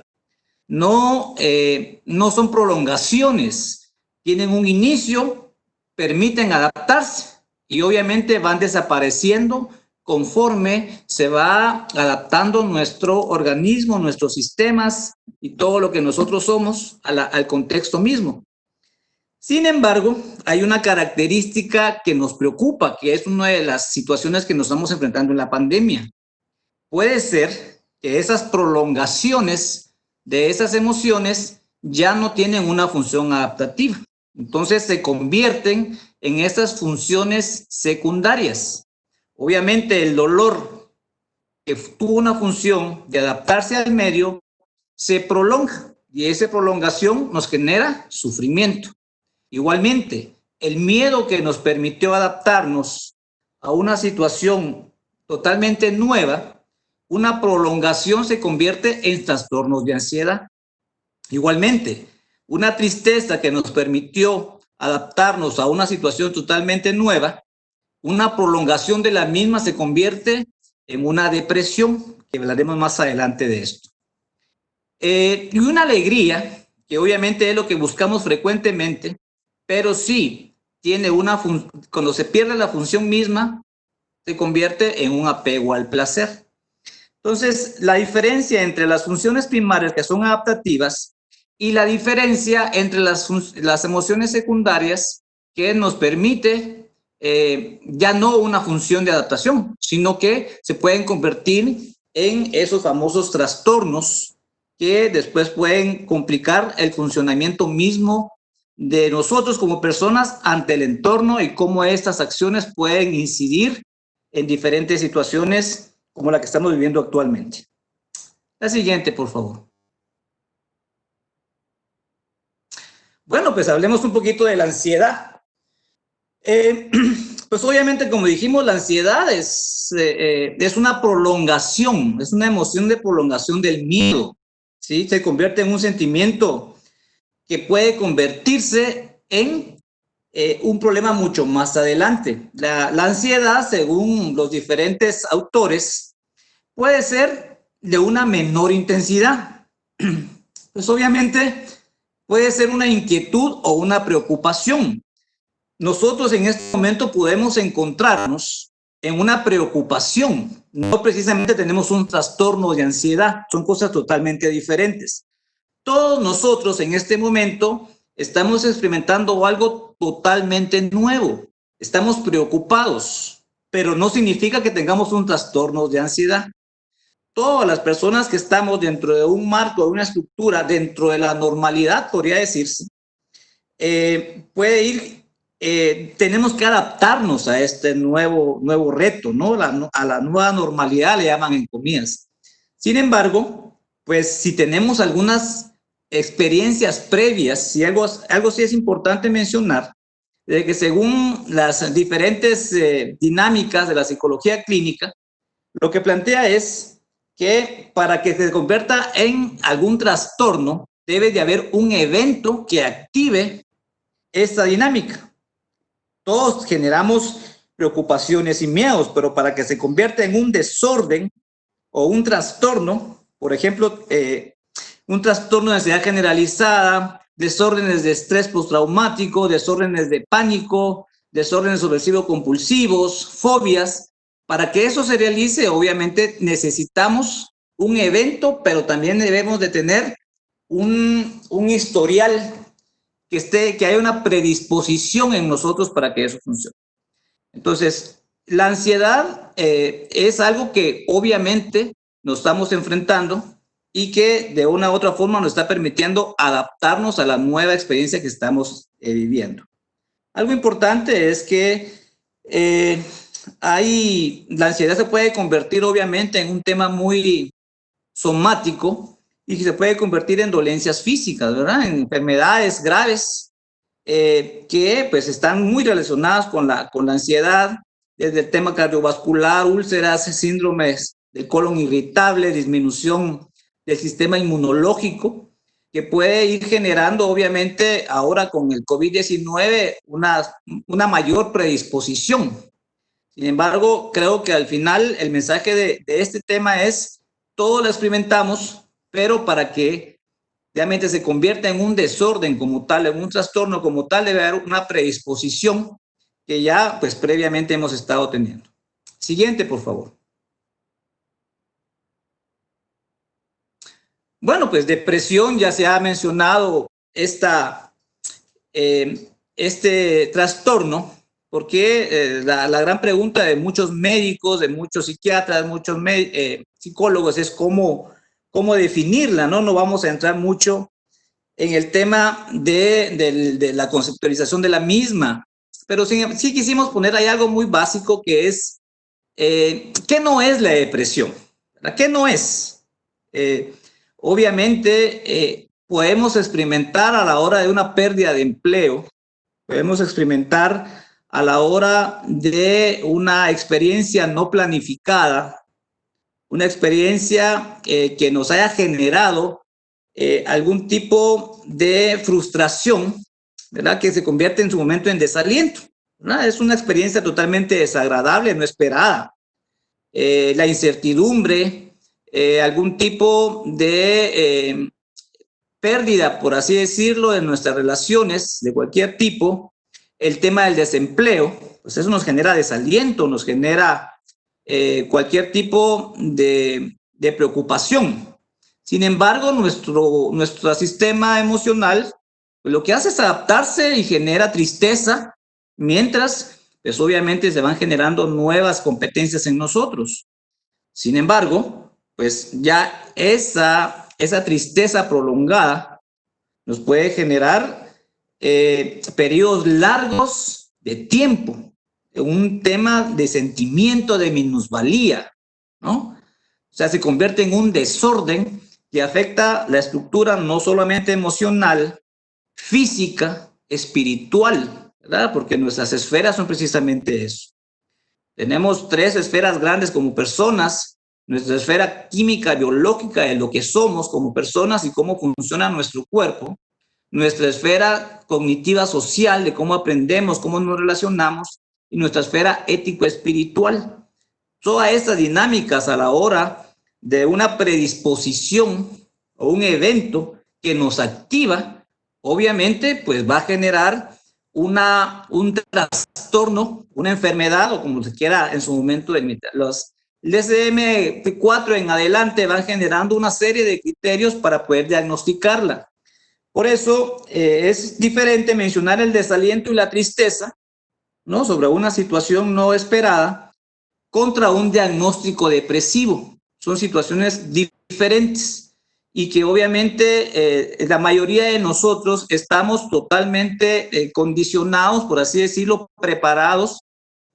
No son prolongaciones, tienen un inicio, permiten adaptarse y obviamente van desapareciendo conforme se va adaptando nuestro organismo, nuestros sistemas y todo lo que nosotros somos al contexto mismo. Sin embargo, hay una característica que nos preocupa, que es una de las situaciones que nos estamos enfrentando en la pandemia. Puede ser que esas prolongaciones de esas emociones ya no tienen una función adaptativa. Entonces se convierten en esas funciones secundarias. Obviamente el dolor, que tuvo una función de adaptarse al medio, se prolonga y esa prolongación nos genera sufrimiento. Igualmente, el miedo que nos permitió adaptarnos a una situación totalmente nueva, una prolongación se convierte en trastornos de ansiedad. Igualmente, una tristeza que nos permitió adaptarnos a una situación totalmente nueva, una prolongación de la misma se convierte en una depresión, que hablaremos más adelante de esto. Y una alegría, que obviamente es lo que buscamos frecuentemente, pero sí tiene cuando se pierde la función misma, se convierte en un apego al placer. Entonces, la diferencia entre las funciones primarias, que son adaptativas, y la diferencia entre las emociones secundarias, que nos permite ya no una función de adaptación, sino que se pueden convertir en esos famosos trastornos que después pueden complicar el funcionamiento mismo de nosotros como personas ante el entorno, y cómo estas acciones pueden incidir en diferentes situaciones como la que estamos viviendo actualmente. La siguiente, por favor. Bueno, pues hablemos un poquito de la ansiedad. Pues obviamente, como dijimos, la ansiedad es una prolongación, es una emoción de prolongación del miedo, ¿sí? Se convierte en un sentimiento que puede convertirse en un problema mucho más adelante. La ansiedad, según los diferentes autores, puede ser de una menor intensidad. Pues obviamente puede ser una inquietud o una preocupación. Nosotros en este momento podemos encontrarnos en una preocupación. No precisamente tenemos un trastorno de ansiedad, son cosas totalmente diferentes. Todos nosotros en este momento estamos experimentando algo totalmente nuevo. estamos preocupados, pero no significa que tengamos un trastorno de ansiedad. Todas las personas que estamos dentro de un marco, de una estructura, dentro de la normalidad, podría decirse, tenemos que adaptarnos a este nuevo reto, ¿no? A la nueva normalidad, le llaman en comillas. Sin embargo, pues si tenemos algunas experiencias previas, y algo sí es importante mencionar, de que según las diferentes dinámicas de la psicología clínica, lo que plantea es que para que se convierta en algún trastorno, debe de haber un evento que active esta dinámica. Todos generamos preocupaciones y miedos, pero para que se convierta en un desorden o un trastorno, por ejemplo, un trastorno de ansiedad generalizada, desórdenes de estrés postraumático, desórdenes de pánico, desórdenes obsesivo-compulsivos, fobias. Para que eso se realice, obviamente necesitamos un evento, pero también debemos de tener un historial que haya una predisposición en nosotros para que eso funcione. Entonces, la ansiedad es algo que obviamente nos estamos enfrentando y que de una u otra forma nos está permitiendo adaptarnos a la nueva experiencia que estamos viviendo. Algo importante es que la ansiedad se puede convertir obviamente en un tema muy somático y que se puede convertir en dolencias físicas, ¿verdad? En enfermedades graves que pues están muy relacionadas con la ansiedad, desde el tema cardiovascular, úlceras, síndromes del colon irritable, disminución del sistema inmunológico, que puede ir generando obviamente ahora con el COVID-19 una mayor predisposición. Sin embargo, creo que al final el mensaje de este tema es, todos lo experimentamos, pero para que realmente se convierta en un desorden como tal, en un trastorno como tal, debe haber una predisposición que ya pues previamente hemos estado teniendo. Siguiente, por favor. Bueno, pues depresión, ya se ha mencionado este trastorno, porque la gran pregunta de muchos médicos, de muchos psiquiatras, muchos psicólogos es cómo definirla, ¿no? No vamos a entrar mucho en el tema de la conceptualización de la misma, pero sí quisimos poner ahí algo muy básico que es, ¿qué no es la depresión? ¿Qué no es? Obviamente podemos experimentar a la hora de una pérdida de empleo, podemos experimentar a la hora de una experiencia no planificada, una experiencia que nos haya generado algún tipo de frustración, ¿verdad? Que se convierte en su momento en desaliento, ¿verdad? Es una experiencia totalmente desagradable, no esperada. La incertidumbre, algún tipo de pérdida, por así decirlo, de nuestras relaciones de cualquier tipo, el tema del desempleo, pues eso nos genera desaliento, nos genera cualquier tipo de preocupación. Sin embargo, nuestro sistema emocional lo que hace es adaptarse y genera tristeza, mientras pues obviamente se van generando nuevas competencias en nosotros. Sin embargo, pues ya esa tristeza prolongada nos puede generar periodos largos de tiempo, un tema de sentimiento de minusvalía, ¿no? O sea, se convierte en un desorden que afecta la estructura no solamente emocional, física, espiritual, ¿verdad? Porque nuestras esferas son precisamente eso. Tenemos 3 esferas grandes como personas: nuestra esfera química, biológica, de lo que somos como personas y cómo funciona nuestro cuerpo; nuestra esfera cognitiva social, de cómo aprendemos, cómo nos relacionamos; y nuestra esfera ético-espiritual. Todas estas dinámicas a la hora de una predisposición o un evento que nos activa, obviamente pues va a generar un trastorno, una enfermedad, o como se quiera en su momento delimitar. Los DSM-4 en adelante van generando una serie de criterios para poder diagnosticarla. Por eso es diferente mencionar el desaliento y la tristeza ¿no? Sobre una situación no esperada contra un diagnóstico depresivo. Son situaciones diferentes y que obviamente la mayoría de nosotros estamos totalmente condicionados, por así decirlo, preparados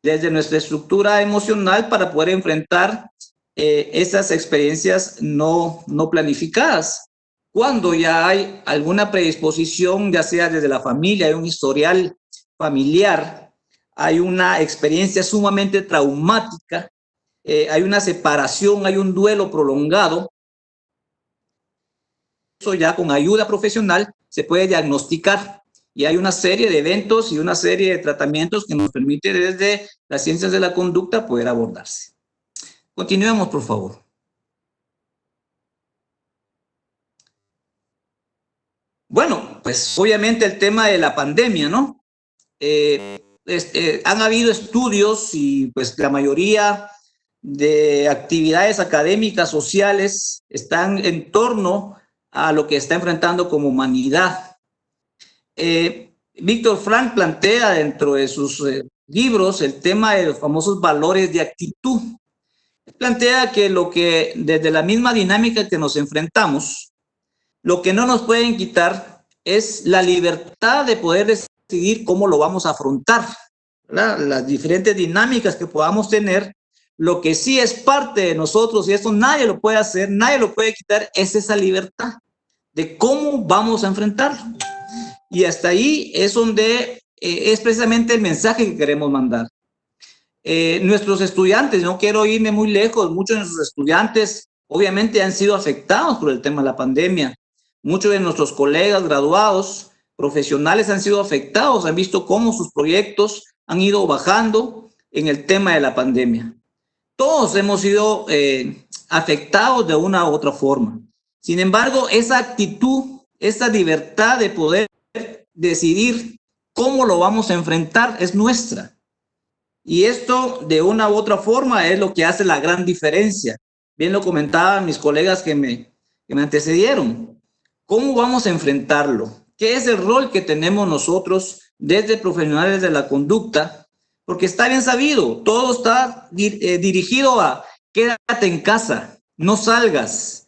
desde nuestra estructura emocional para poder enfrentar esas experiencias no planificadas. Cuando ya hay alguna predisposición, ya sea desde la familia, hay un historial familiar, hay una experiencia sumamente traumática, hay una separación, hay un duelo prolongado, eso ya con ayuda profesional se puede diagnosticar. Y hay una serie de eventos y una serie de tratamientos que nos permite desde las ciencias de la conducta poder abordarse. Continuemos, por favor. Bueno, pues obviamente el tema de la pandemia, ¿no? Han habido estudios y pues la mayoría de actividades académicas, sociales, están en torno a lo que está enfrentando como humanidad. Víctor Frank plantea dentro de sus libros el tema de los famosos valores de actitud. Plantea que desde la misma dinámica que nos enfrentamos, lo que no nos pueden quitar es la libertad de poder decidir cómo lo vamos a afrontar, ¿verdad? Las diferentes dinámicas que podamos tener. Lo que sí es parte de nosotros, y esto nadie lo puede hacer, nadie lo puede quitar, es esa libertad de cómo vamos a enfrentarlo. Y hasta ahí es donde es precisamente el mensaje que queremos mandar. Nuestros estudiantes, no quiero irme muy lejos, muchos de nuestros estudiantes obviamente han sido afectados por el tema de la pandemia. Muchos de nuestros colegas graduados, profesionales han sido afectados, han visto cómo sus proyectos han ido bajando en el tema de la pandemia. Todos hemos sido afectados de una u otra forma. Sin embargo, esa actitud, esa libertad de poder decidir cómo lo vamos a enfrentar es nuestra. Y esto, de una u otra forma, es lo que hace la gran diferencia. Bien lo comentaban mis colegas que me antecedieron. ¿Cómo vamos a enfrentarlo? ¿Qué es el rol que tenemos nosotros desde profesionales de la conducta? Porque está bien sabido, todo está dirigido a quédate en casa, no salgas.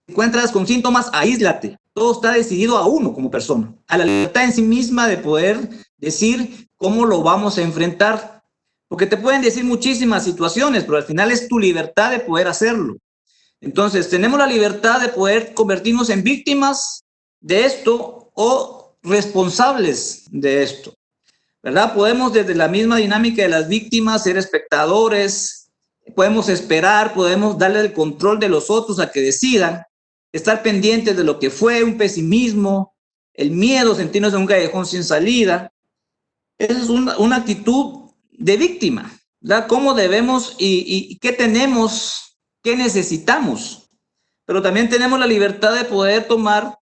Si encuentras con síntomas, aíslate. Todo está decidido a uno como persona, a la libertad en sí misma de poder decir cómo lo vamos a enfrentar. Porque te pueden decir muchísimas situaciones, pero al final es tu libertad de poder hacerlo. Entonces, tenemos la libertad de poder convertirnos en víctimas de esto o responsables de esto, ¿verdad? Podemos desde la misma dinámica de las víctimas ser espectadores, podemos esperar, podemos darle el control de los otros a que decidan, estar pendientes de lo que fue, un pesimismo, el miedo, sentirnos en un callejón sin salida. Esa es una actitud de víctima, ¿verdad? ¿Cómo debemos y qué tenemos, qué necesitamos? Pero también tenemos la libertad de poder tomar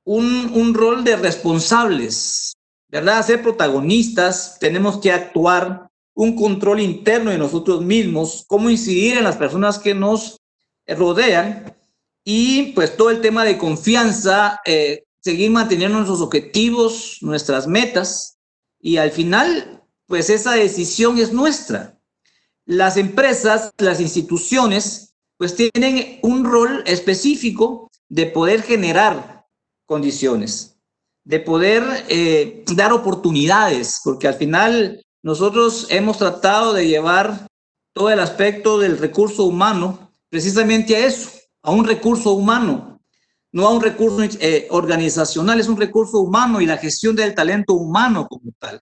un rol de responsables, ¿verdad? Ser protagonistas, tenemos que actuar, un control interno de nosotros mismos, cómo incidir en las personas que nos rodean y pues todo el tema de confianza, seguir manteniendo nuestros objetivos, nuestras metas y al final pues esa decisión es nuestra. Las empresas, las instituciones pues tienen un rol específico de poder generar condiciones, de poder dar oportunidades, porque al final nosotros hemos tratado de llevar todo el aspecto del recurso humano precisamente a eso, a un recurso humano, no a un recurso organizacional, es un recurso humano y la gestión del talento humano como tal.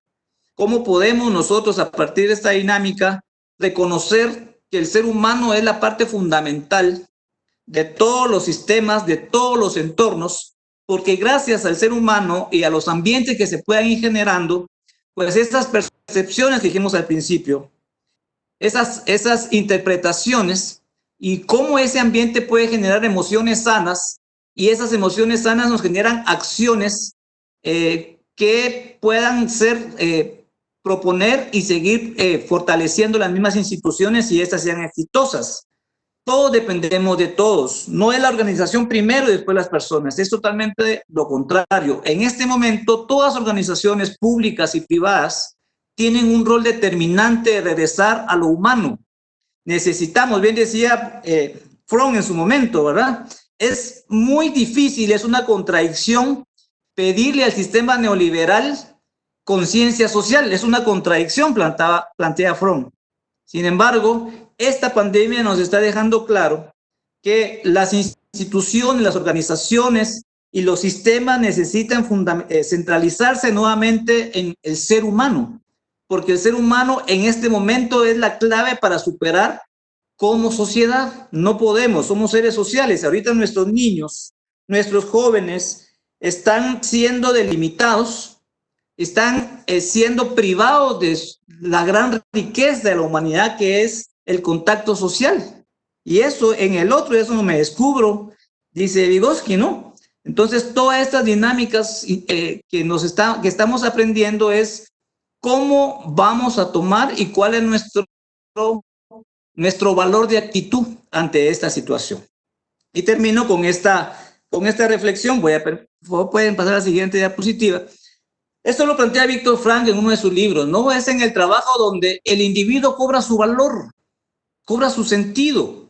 ¿Cómo podemos nosotros a partir de esta dinámica reconocer que el ser humano es la parte fundamental de todos los sistemas, de todos los entornos? Porque gracias al ser humano y a los ambientes que se puedan ir generando, pues esas percepciones que dijimos al principio, esas interpretaciones y cómo ese ambiente puede generar emociones sanas y esas emociones sanas nos generan acciones que puedan ser, proponer y seguir fortaleciendo las mismas instituciones y estas sean exitosas. Todos dependemos de todos. No es la organización primero y después las personas. Es totalmente lo contrario. En este momento, todas las organizaciones públicas y privadas tienen un rol determinante de regresar a lo humano. Necesitamos, bien decía Fromm en su momento, ¿verdad? Es muy difícil, es una contradicción pedirle al sistema neoliberal conciencia social. Es una contradicción, plantea Fromm. Sin embargo, esta pandemia nos está dejando claro que las instituciones, las organizaciones y los sistemas necesitan centralizarse nuevamente en el ser humano, porque el ser humano en este momento es la clave para superar como sociedad. No podemos, somos seres sociales. Ahorita nuestros niños, nuestros jóvenes están siendo delimitados, están siendo privados de la gran riqueza de la humanidad, que es el contacto social. Y eso en el otro, eso no me descubro, dice Vygotsky, ¿no? Entonces, todas estas dinámicas que estamos aprendiendo es cómo vamos a tomar y cuál es nuestro valor de actitud ante esta situación. Y termino con esta reflexión. Pueden pasar a la siguiente diapositiva. Esto lo plantea Víctor Frank en uno de sus libros, ¿no? Es en el trabajo donde el individuo cobra su valor, cobra su sentido.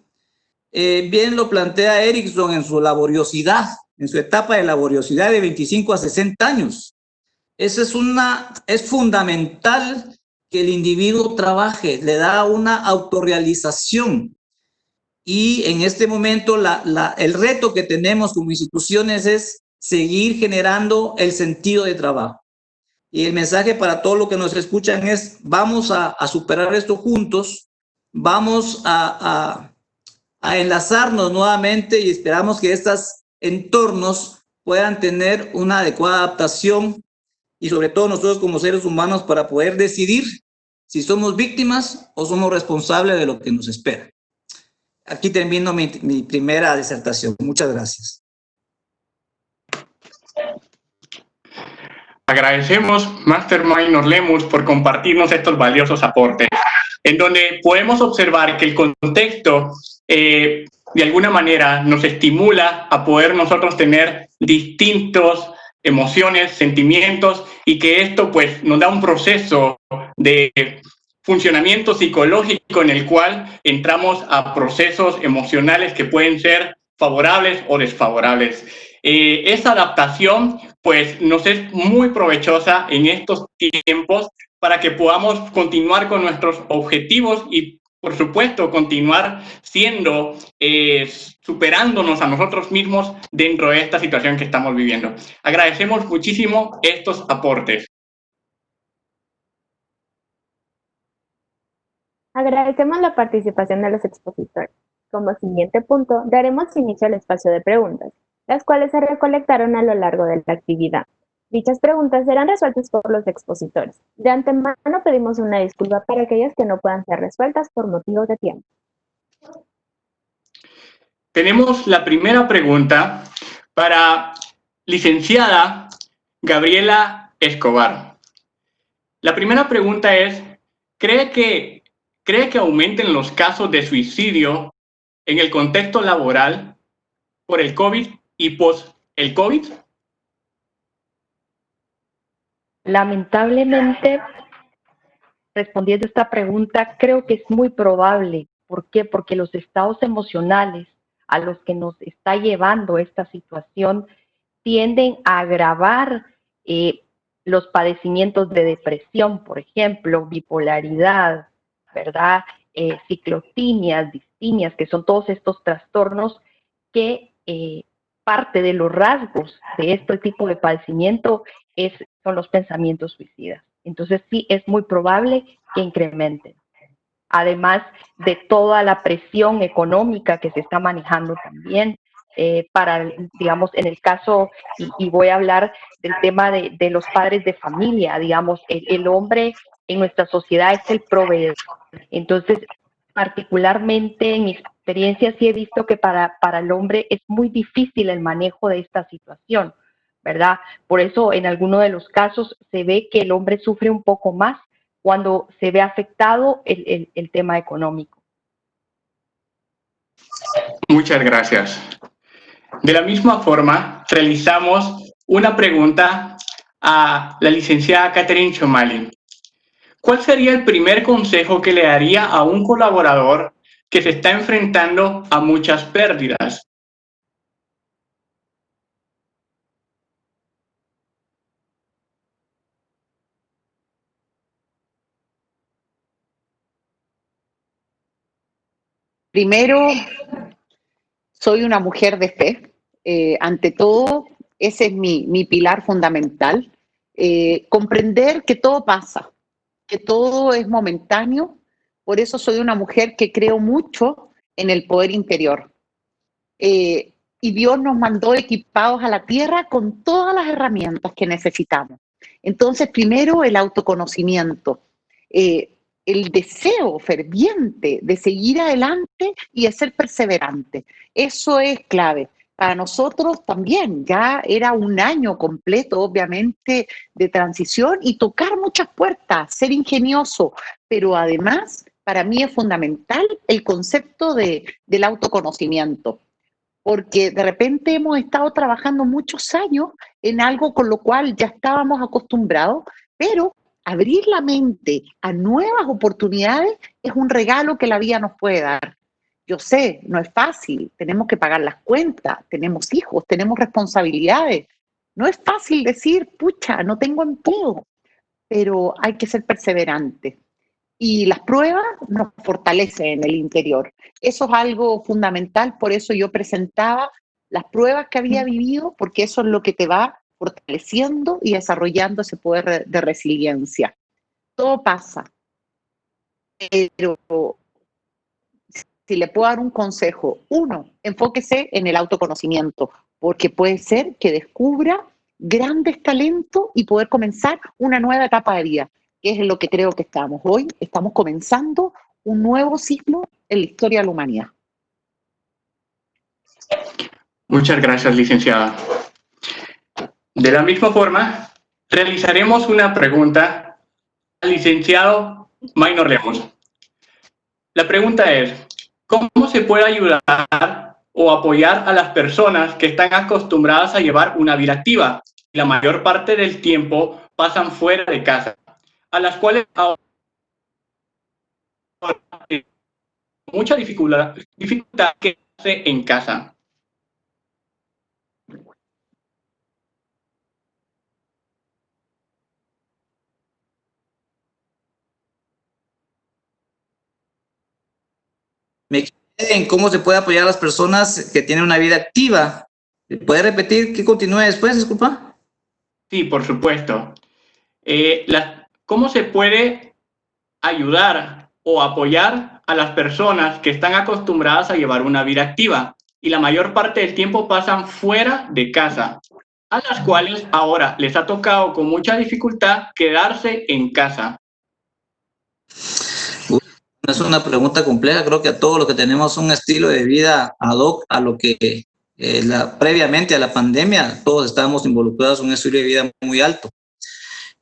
Bien lo plantea Erickson en su laboriosidad, en su etapa de laboriosidad de 25 a 60 años. Eso es fundamental que el individuo trabaje, le da una autorrealización. Y en este momento el reto que tenemos como instituciones es seguir generando el sentido de trabajo. Y el mensaje para todos los que nos escuchan es: vamos a superar esto juntos, vamos a enlazarnos nuevamente y esperamos que estos entornos puedan tener una adecuada adaptación y sobre todo nosotros como seres humanos para poder decidir si somos víctimas o somos responsables de lo que nos espera. Aquí termino mi primera disertación. Muchas gracias. Agradecemos, Máster Maynor Lemus, por compartirnos estos valiosos aportes, en donde podemos observar que el contexto de alguna manera nos estimula a poder nosotros tener distintas emociones, sentimientos, y que esto pues nos da un proceso de funcionamiento psicológico en el cual entramos a procesos emocionales que pueden ser favorables o desfavorables. Esta adaptación pues nos es muy provechosa en estos tiempos para que podamos continuar con nuestros objetivos y por supuesto continuar siendo, superándonos a nosotros mismos dentro de esta situación que estamos viviendo. Agradecemos muchísimo estos aportes. Agradecemos la participación de los expositores. Como siguiente punto, daremos inicio al espacio de preguntas, las cuales se recolectaron a lo largo de la actividad. Dichas preguntas serán resueltas por los expositores. De antemano pedimos una disculpa para aquellas que no puedan ser resueltas por motivos de tiempo. Tenemos la primera pregunta para licenciada Gabriela Escobar. La primera pregunta es: ¿cree que aumenten los casos de suicidio en el contexto laboral por el COVID y post el COVID? Lamentablemente, respondiendo a esta pregunta, creo que es muy probable. ¿Por qué? Porque los estados emocionales a los que nos está llevando esta situación tienden a agravar los padecimientos de depresión, por ejemplo, bipolaridad, ¿verdad? Ciclotimias, distimias, que son todos estos trastornos que parte de los rasgos de este tipo de padecimiento son los pensamientos suicidas. Entonces sí es muy probable que incrementen. Además de toda la presión económica que se está manejando también para, digamos, en el caso, y voy a hablar del tema de los padres de familia, digamos, el hombre en nuestra sociedad es el proveedor. Entonces, particularmente en mi experiencia sí he visto que para el hombre es muy difícil el manejo de esta situación, ¿verdad? Por eso en algunos de los casos se ve que el hombre sufre un poco más cuando se ve afectado el tema económico. Muchas gracias. De la misma forma, realizamos una pregunta a la licenciada Catherine Chomali. ¿Cuál sería el primer consejo que le daría a un colaborador que se está enfrentando a muchas pérdidas? Primero, soy una mujer de fe. Ante todo, ese es mi pilar fundamental. Comprender que todo pasa, que todo es momentáneo. Por eso soy una mujer que creo mucho en el poder interior. Y Dios nos mandó equipados a la tierra con todas las herramientas que necesitamos. Entonces, primero el autoconocimiento, el deseo ferviente de seguir adelante y de ser perseverante. Eso es clave. Para nosotros también ya era un año completo, obviamente, de transición y tocar muchas puertas, ser ingenioso, pero además para mí es fundamental el concepto del autoconocimiento, porque de repente hemos estado trabajando muchos años en algo con lo cual ya estábamos acostumbrados, pero abrir la mente a nuevas oportunidades es un regalo que la vida nos puede dar. Yo sé, no es fácil, tenemos que pagar las cuentas, tenemos hijos, tenemos responsabilidades. No es fácil decir, pucha, no tengo empleo, pero hay que ser perseverante. Y las pruebas nos fortalecen en el interior. Eso es algo fundamental, por eso yo presentaba las pruebas que había vivido, porque eso es lo que te va fortaleciendo y desarrollando ese poder de resiliencia. Todo pasa, pero si le puedo dar un consejo, uno, enfóquese en el autoconocimiento, porque puede ser que descubra grandes talentos y poder comenzar una nueva etapa de vida, que es en lo que creo que estamos. Hoy estamos comenzando un nuevo ciclo en la historia de la humanidad. Muchas gracias, licenciada. De la misma forma, realizaremos una pregunta al licenciado Maynor Lemos. La pregunta es, ¿cómo se puede ayudar o apoyar a las personas que están acostumbradas a llevar una vida activa y la mayor parte del tiempo pasan fuera de casa, a las cuales ahora mucha dificultad que hace en casa? Me quedé en cómo se puede apoyar a las personas que tienen una vida activa. ¿Puede repetir que continúe después, disculpa? Sí, por supuesto. ¿Cómo se puede ayudar o apoyar a las personas que están acostumbradas a llevar una vida activa y la mayor parte del tiempo pasan fuera de casa, a las cuales ahora les ha tocado con mucha dificultad quedarse en casa? Es una pregunta compleja. Creo que a todos los que tenemos un estilo de vida ad hoc a lo que previamente a la pandemia, todos estábamos involucrados en un estilo de vida muy alto.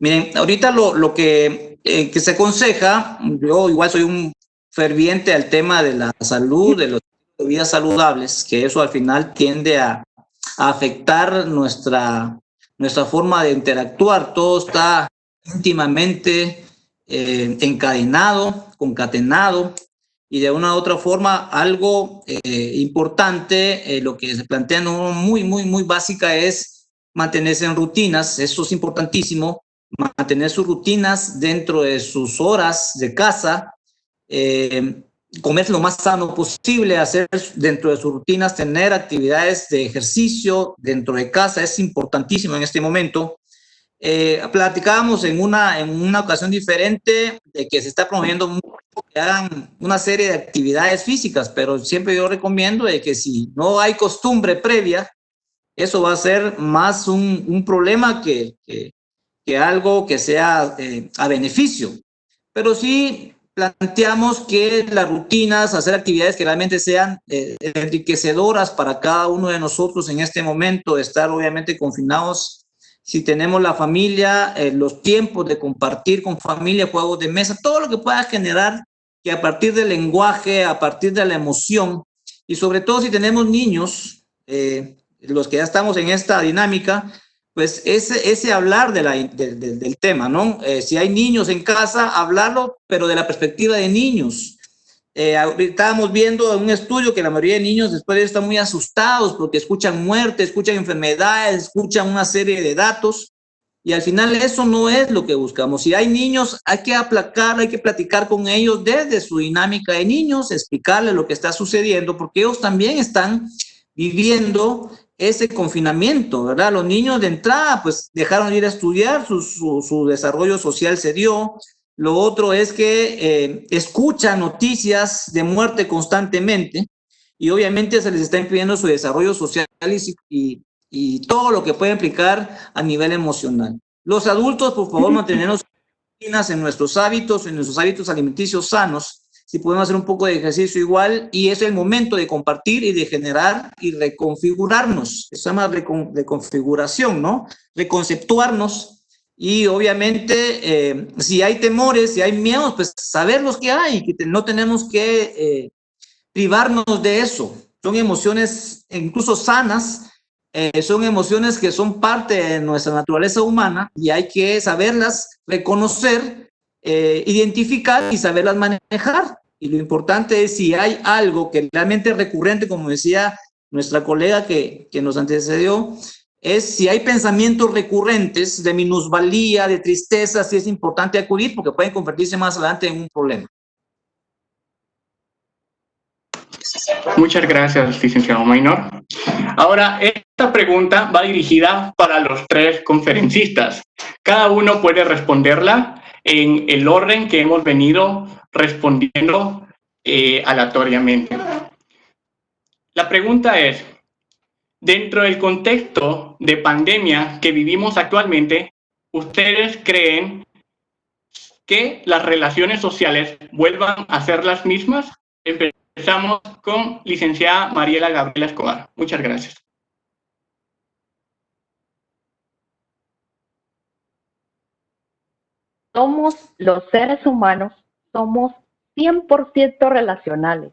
Miren, ahorita lo que se aconseja, yo igual soy un ferviente al tema de la salud, de los vidas saludables, que eso al final tiende a afectar nuestra forma de interactuar. Todo está íntimamente encadenado, concatenado, y de una u otra forma algo importante, lo que se plantea muy básica es mantenerse en rutinas. Eso es importantísimo, mantener sus rutinas dentro de sus horas de casa, comer lo más sano posible, hacer dentro de sus rutinas, tener actividades de ejercicio dentro de casa es importantísimo en este momento. Platicábamos en una ocasión diferente de que se está promoviendo mucho que hagan una serie de actividades físicas, pero siempre yo recomiendo de que si no hay costumbre previa, eso va a ser más un problema que algo que sea a beneficio. Pero sí planteamos que las rutinas, hacer actividades que realmente sean enriquecedoras para cada uno de nosotros en este momento, estar obviamente confinados. Si tenemos la familia, los tiempos de compartir con familia, juegos de mesa, todo lo que pueda generar que a partir del lenguaje, a partir de la emoción, y sobre todo si tenemos niños, los que ya estamos en esta dinámica, pues ese hablar del tema, ¿no? Si hay niños en casa, hablarlo, pero de la perspectiva de niños. Estábamos viendo un estudio que la mayoría de niños después de están muy asustados porque escuchan muerte, escuchan enfermedades, escuchan una serie de datos, y al final eso no es lo que buscamos. Si hay niños, hay que aplacar, hay que platicar con ellos desde su dinámica de niños, explicarles lo que está sucediendo, porque ellos también están viviendo ese confinamiento, ¿verdad? Los niños de entrada, pues, dejaron de ir a estudiar, su desarrollo social se dio. Lo otro es que escuchan noticias de muerte constantemente y obviamente se les está impidiendo su desarrollo social y todo lo que puede implicar a nivel emocional. Los adultos, por favor, mantenernos en nuestros hábitos alimenticios sanos. Si podemos hacer un poco de ejercicio igual, y es el momento de compartir y de generar y reconfigurarnos. Eso se llama reconfiguración, ¿no? Reconceptuarnos. Y obviamente, si hay temores, si hay miedos, pues saber los que hay, que no tenemos que privarnos de eso. Son emociones incluso sanas, son emociones que son parte de nuestra naturaleza humana y hay que saberlas reconocer, identificar y saberlas manejar. Y lo importante es si hay algo que realmente es recurrente, como decía nuestra colega que nos antecedió, es si hay pensamientos recurrentes de minusvalía, de tristeza, sí es importante acudir porque pueden convertirse más adelante en un problema. Muchas gracias, licenciado Maynor. Ahora, esta pregunta va dirigida para los tres conferencistas. Cada uno puede responderla en el orden que hemos venido respondiendo aleatoriamente. La pregunta es, dentro del contexto de pandemia que vivimos actualmente, ¿ustedes creen que las relaciones sociales vuelvan a ser las mismas? Empezamos con licenciada Mariela Gabriela Escobar. Muchas gracias. Somos los seres humanos, somos 100% relacionales.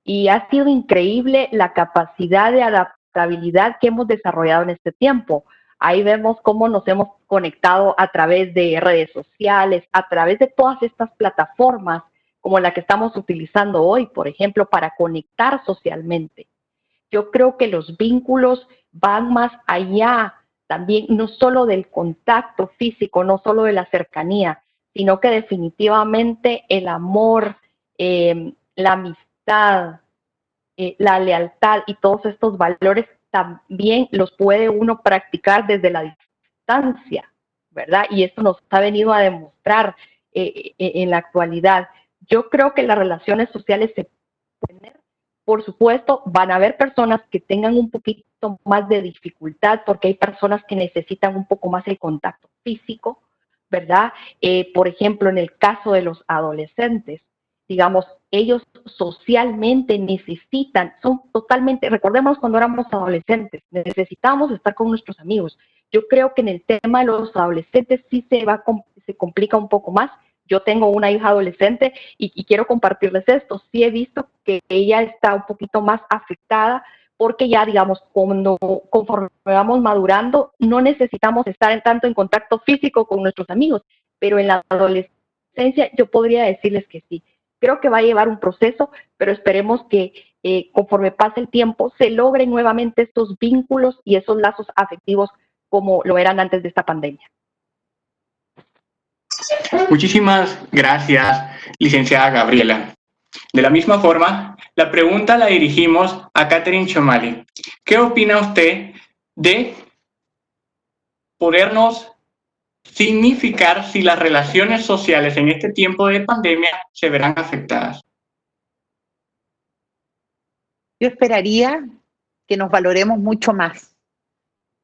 Y ha sido increíble la capacidad de adaptabilidad que hemos desarrollado en este tiempo. Ahí vemos cómo nos hemos conectado a través de redes sociales, a través de todas estas plataformas como la que estamos utilizando hoy, por ejemplo, para conectar socialmente. Yo creo que los vínculos van más allá también, no solo del contacto físico, no solo de la cercanía, sino que definitivamente el amor, la amistad, la lealtad y todos estos valores también los puede uno practicar desde la distancia, ¿verdad? Y esto nos ha venido a demostrar en la actualidad. Yo creo que las relaciones sociales se pueden tener. Por supuesto, van a haber personas que tengan un poquito más de dificultad porque hay personas que necesitan un poco más el contacto físico, ¿verdad? Por ejemplo, en el caso de los adolescentes, digamos, ellos socialmente necesitan, son totalmente, recordemos cuando éramos adolescentes, necesitábamos estar con nuestros amigos. Yo creo que en el tema de los adolescentes sí se complica un poco más. Yo tengo una hija adolescente y quiero compartirles esto. Sí he visto que ella está un poquito más afectada porque ya, digamos, conforme vamos madurando, no necesitamos estar tanto en contacto físico con nuestros amigos, pero en la adolescencia yo podría decirles que sí. Creo que va a llevar un proceso, pero esperemos que conforme pase el tiempo se logren nuevamente estos vínculos y esos lazos afectivos como lo eran antes de esta pandemia. Muchísimas gracias, licenciada Gabriela. De la misma forma, la pregunta la dirigimos a Catherine Chomali. ¿Qué opina usted de podernos significar si las relaciones sociales en este tiempo de pandemia se verán afectadas? Yo esperaría que nos valoremos mucho más.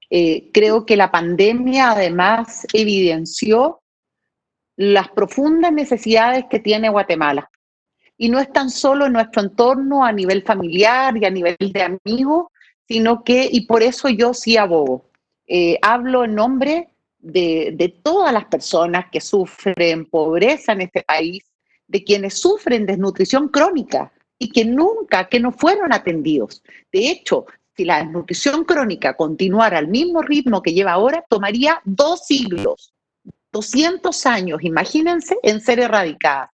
Creo que la pandemia además evidenció las profundas necesidades que tiene Guatemala. Y no es tan solo en nuestro entorno a nivel familiar y a nivel de amigos, sino que, y por eso yo sí abogo, hablo en nombre de todas las personas que sufren pobreza en este país, de quienes sufren desnutrición crónica, y que no fueron atendidos. De hecho, si la desnutrición crónica continuara al mismo ritmo que lleva ahora, tomaría 2 siglos, 200 años, imagínense, en ser erradicada.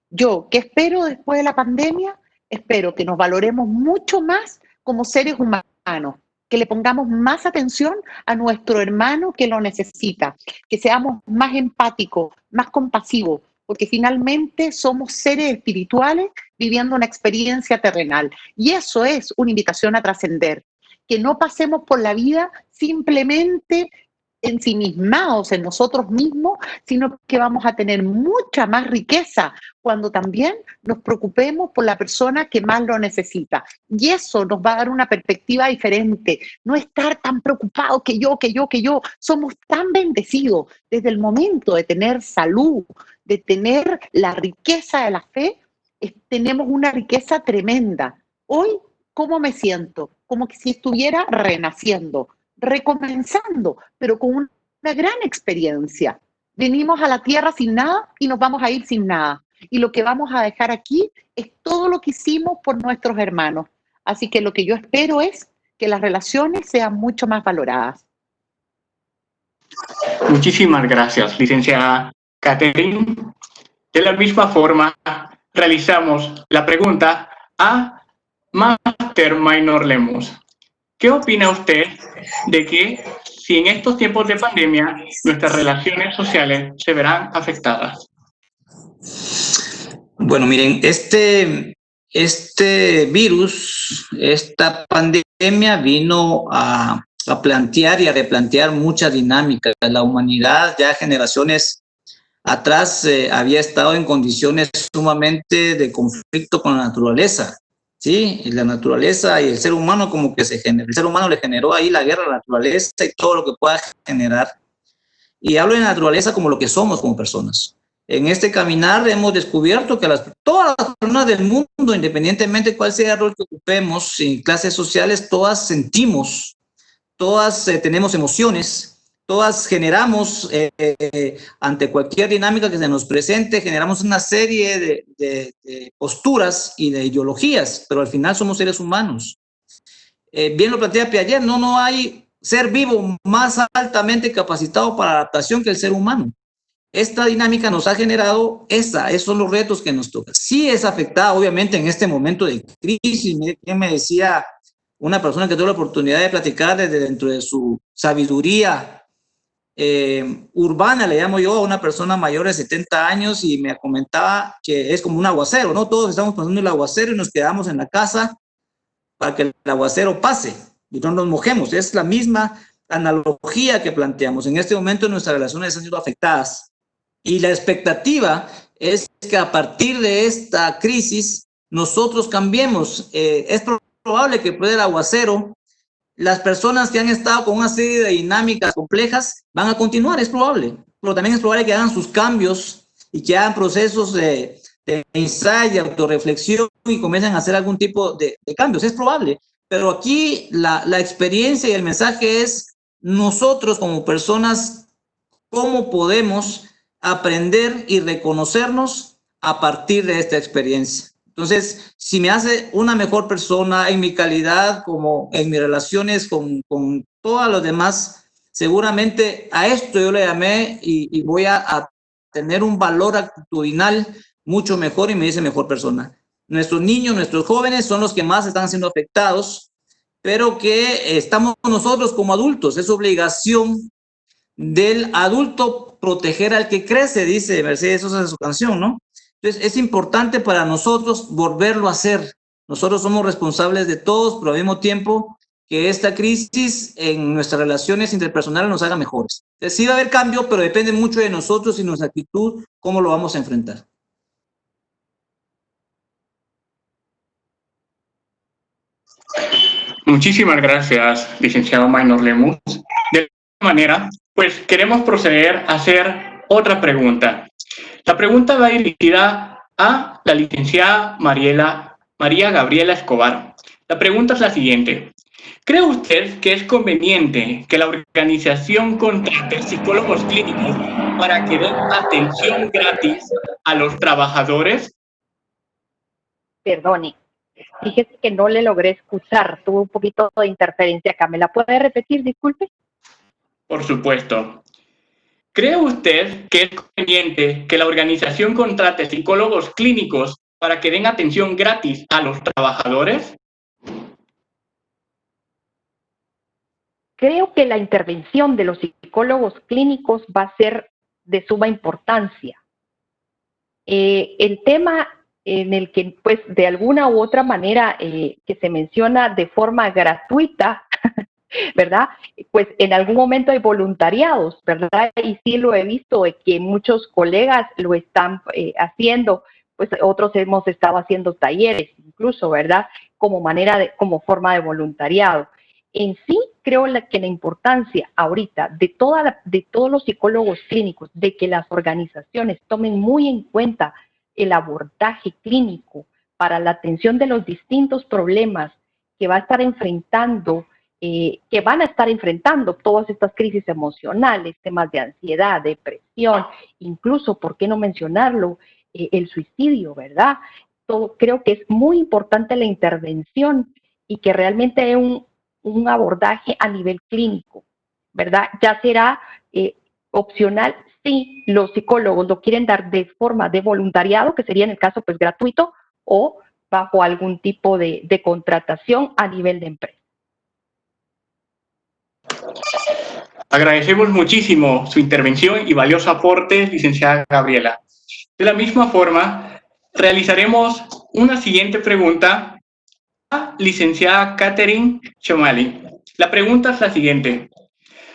Yo, ¿qué espero después de la pandemia? Espero que nos valoremos mucho más como seres humanos, que le pongamos más atención a nuestro hermano que lo necesita, que seamos más empáticos, más compasivos, porque finalmente somos seres espirituales viviendo una experiencia terrenal. Y eso es una invitación a trascender, que no pasemos por la vida simplemente ensimismados en nosotros mismos, sino que vamos a tener mucha más riqueza cuando también nos preocupemos por la persona que más lo necesita. Y eso nos va a dar una perspectiva diferente, no estar tan preocupados que yo. Somos tan bendecidos desde el momento de tener salud, de tener la riqueza de la fe, tenemos una riqueza tremenda. Hoy, ¿cómo me siento? Como que si estuviera renaciendo, recomenzando, pero con una gran experiencia. Venimos a la tierra sin nada y nos vamos a ir sin nada. Y lo que vamos a dejar aquí es todo lo que hicimos por nuestros hermanos. Así que lo que yo espero es que las relaciones sean mucho más valoradas. Muchísimas gracias, licenciada Catherine. De la misma forma, realizamos la pregunta a Máster Maynor Lemus. ¿Qué opina usted de que si en estos tiempos de pandemia nuestras relaciones sociales se verán afectadas? Bueno, miren, este virus, esta pandemia vino a plantear y a replantear muchas dinámicas. La humanidad ya generaciones atrás había estado en condiciones sumamente de conflicto con la naturaleza. Sí, y la naturaleza y el ser humano como que el ser humano le generó ahí la guerra a la naturaleza y todo lo que pueda generar. Y hablo de la naturaleza como lo que somos como personas. En este caminar hemos descubierto que todas las personas del mundo, independientemente de cuál sea el rol que ocupemos en clases sociales, todas sentimos, todas tenemos emociones, todas generamos, ante cualquier dinámica que se nos presente, generamos una serie de posturas y de ideologías, pero al final somos seres humanos. Bien lo plantea Piaget, no hay ser vivo más altamente capacitado para la adaptación que el ser humano. Esta dinámica nos ha generado esos son los retos que nos tocan. Sí es afectada, obviamente, en este momento de crisis. ¿Quién me decía? Una persona que tuvo la oportunidad de platicar desde dentro de su sabiduría urbana, le llamo yo, a una persona mayor de 70 años y me comentaba que es como un aguacero, ¿no? Todos estamos pasando el aguacero y nos quedamos en la casa para que el aguacero pase y no nos mojemos. Es la misma analogía que planteamos. En este momento nuestras relaciones han sido afectadas y la expectativa es que a partir de esta crisis nosotros cambiemos. Es probable que después del aguacero las personas que han estado con una serie de dinámicas complejas van a continuar, es probable, pero también es probable que hagan sus cambios y que hagan procesos de insight, de autorreflexión y comiencen a hacer algún tipo de cambios, es probable, pero aquí la experiencia y el mensaje es nosotros como personas, cómo podemos aprender y reconocernos a partir de esta experiencia. Entonces, si me hace una mejor persona en mi calidad, como en mis relaciones con todos los demás, seguramente a esto yo le llamé y voy a tener un valor actitudinal mucho mejor y me dice mejor persona. Nuestros niños, nuestros jóvenes son los que más están siendo afectados, pero que estamos nosotros como adultos. Es obligación del adulto proteger al que crece, dice Mercedes Sosa en su canción, ¿no? Entonces, es importante para nosotros volverlo a hacer. Nosotros somos responsables de todos, pero al mismo tiempo que esta crisis en nuestras relaciones interpersonales nos haga mejores. Entonces, sí va a haber cambio, pero depende mucho de nosotros y nuestra actitud, cómo lo vamos a enfrentar. Muchísimas gracias, licenciado Maynor Lemus. De esta manera, pues queremos proceder a hacer otra pregunta. La pregunta va dirigida a la licenciada María Gabriela Escobar. La pregunta es la siguiente. ¿Cree usted que es conveniente que la organización contrate psicólogos clínicos para que den atención gratis a los trabajadores? Perdone, Fíjese que no le logré escuchar, tuve un poquito de interferencia acá. ¿Me la puede repetir, disculpe? Por supuesto. ¿Cree usted que es conveniente que la organización contrate psicólogos clínicos para que den atención gratis a los trabajadores? Creo que la intervención de los psicólogos clínicos va a ser de suma importancia. El tema en el que, pues, de alguna u otra manera que se menciona de forma gratuita, ¿verdad? Pues en algún momento hay voluntariados, ¿verdad? Y sí lo he visto, que muchos colegas lo están haciendo, pues otros hemos estado haciendo talleres incluso, ¿verdad? Como forma de voluntariado. En sí, creo que la importancia ahorita de todos los psicólogos clínicos, de que las organizaciones tomen muy en cuenta el abordaje clínico para la atención de los distintos problemas que va a estar enfrentando, que van a estar enfrentando todas estas crisis emocionales, temas de ansiedad, depresión, incluso, ¿por qué no mencionarlo? El suicidio, ¿verdad? Creo que es muy importante la intervención y que realmente hay un abordaje a nivel clínico, ¿verdad? Ya será opcional si los psicólogos lo quieren dar de forma de voluntariado, que sería en el caso pues gratuito, o bajo algún tipo de contratación a nivel de empresa. Agradecemos muchísimo su intervención y valioso aporte, licenciada Gabriela. De la misma forma, realizaremos una siguiente pregunta a licenciada Catherine Chomali. La pregunta es la siguiente.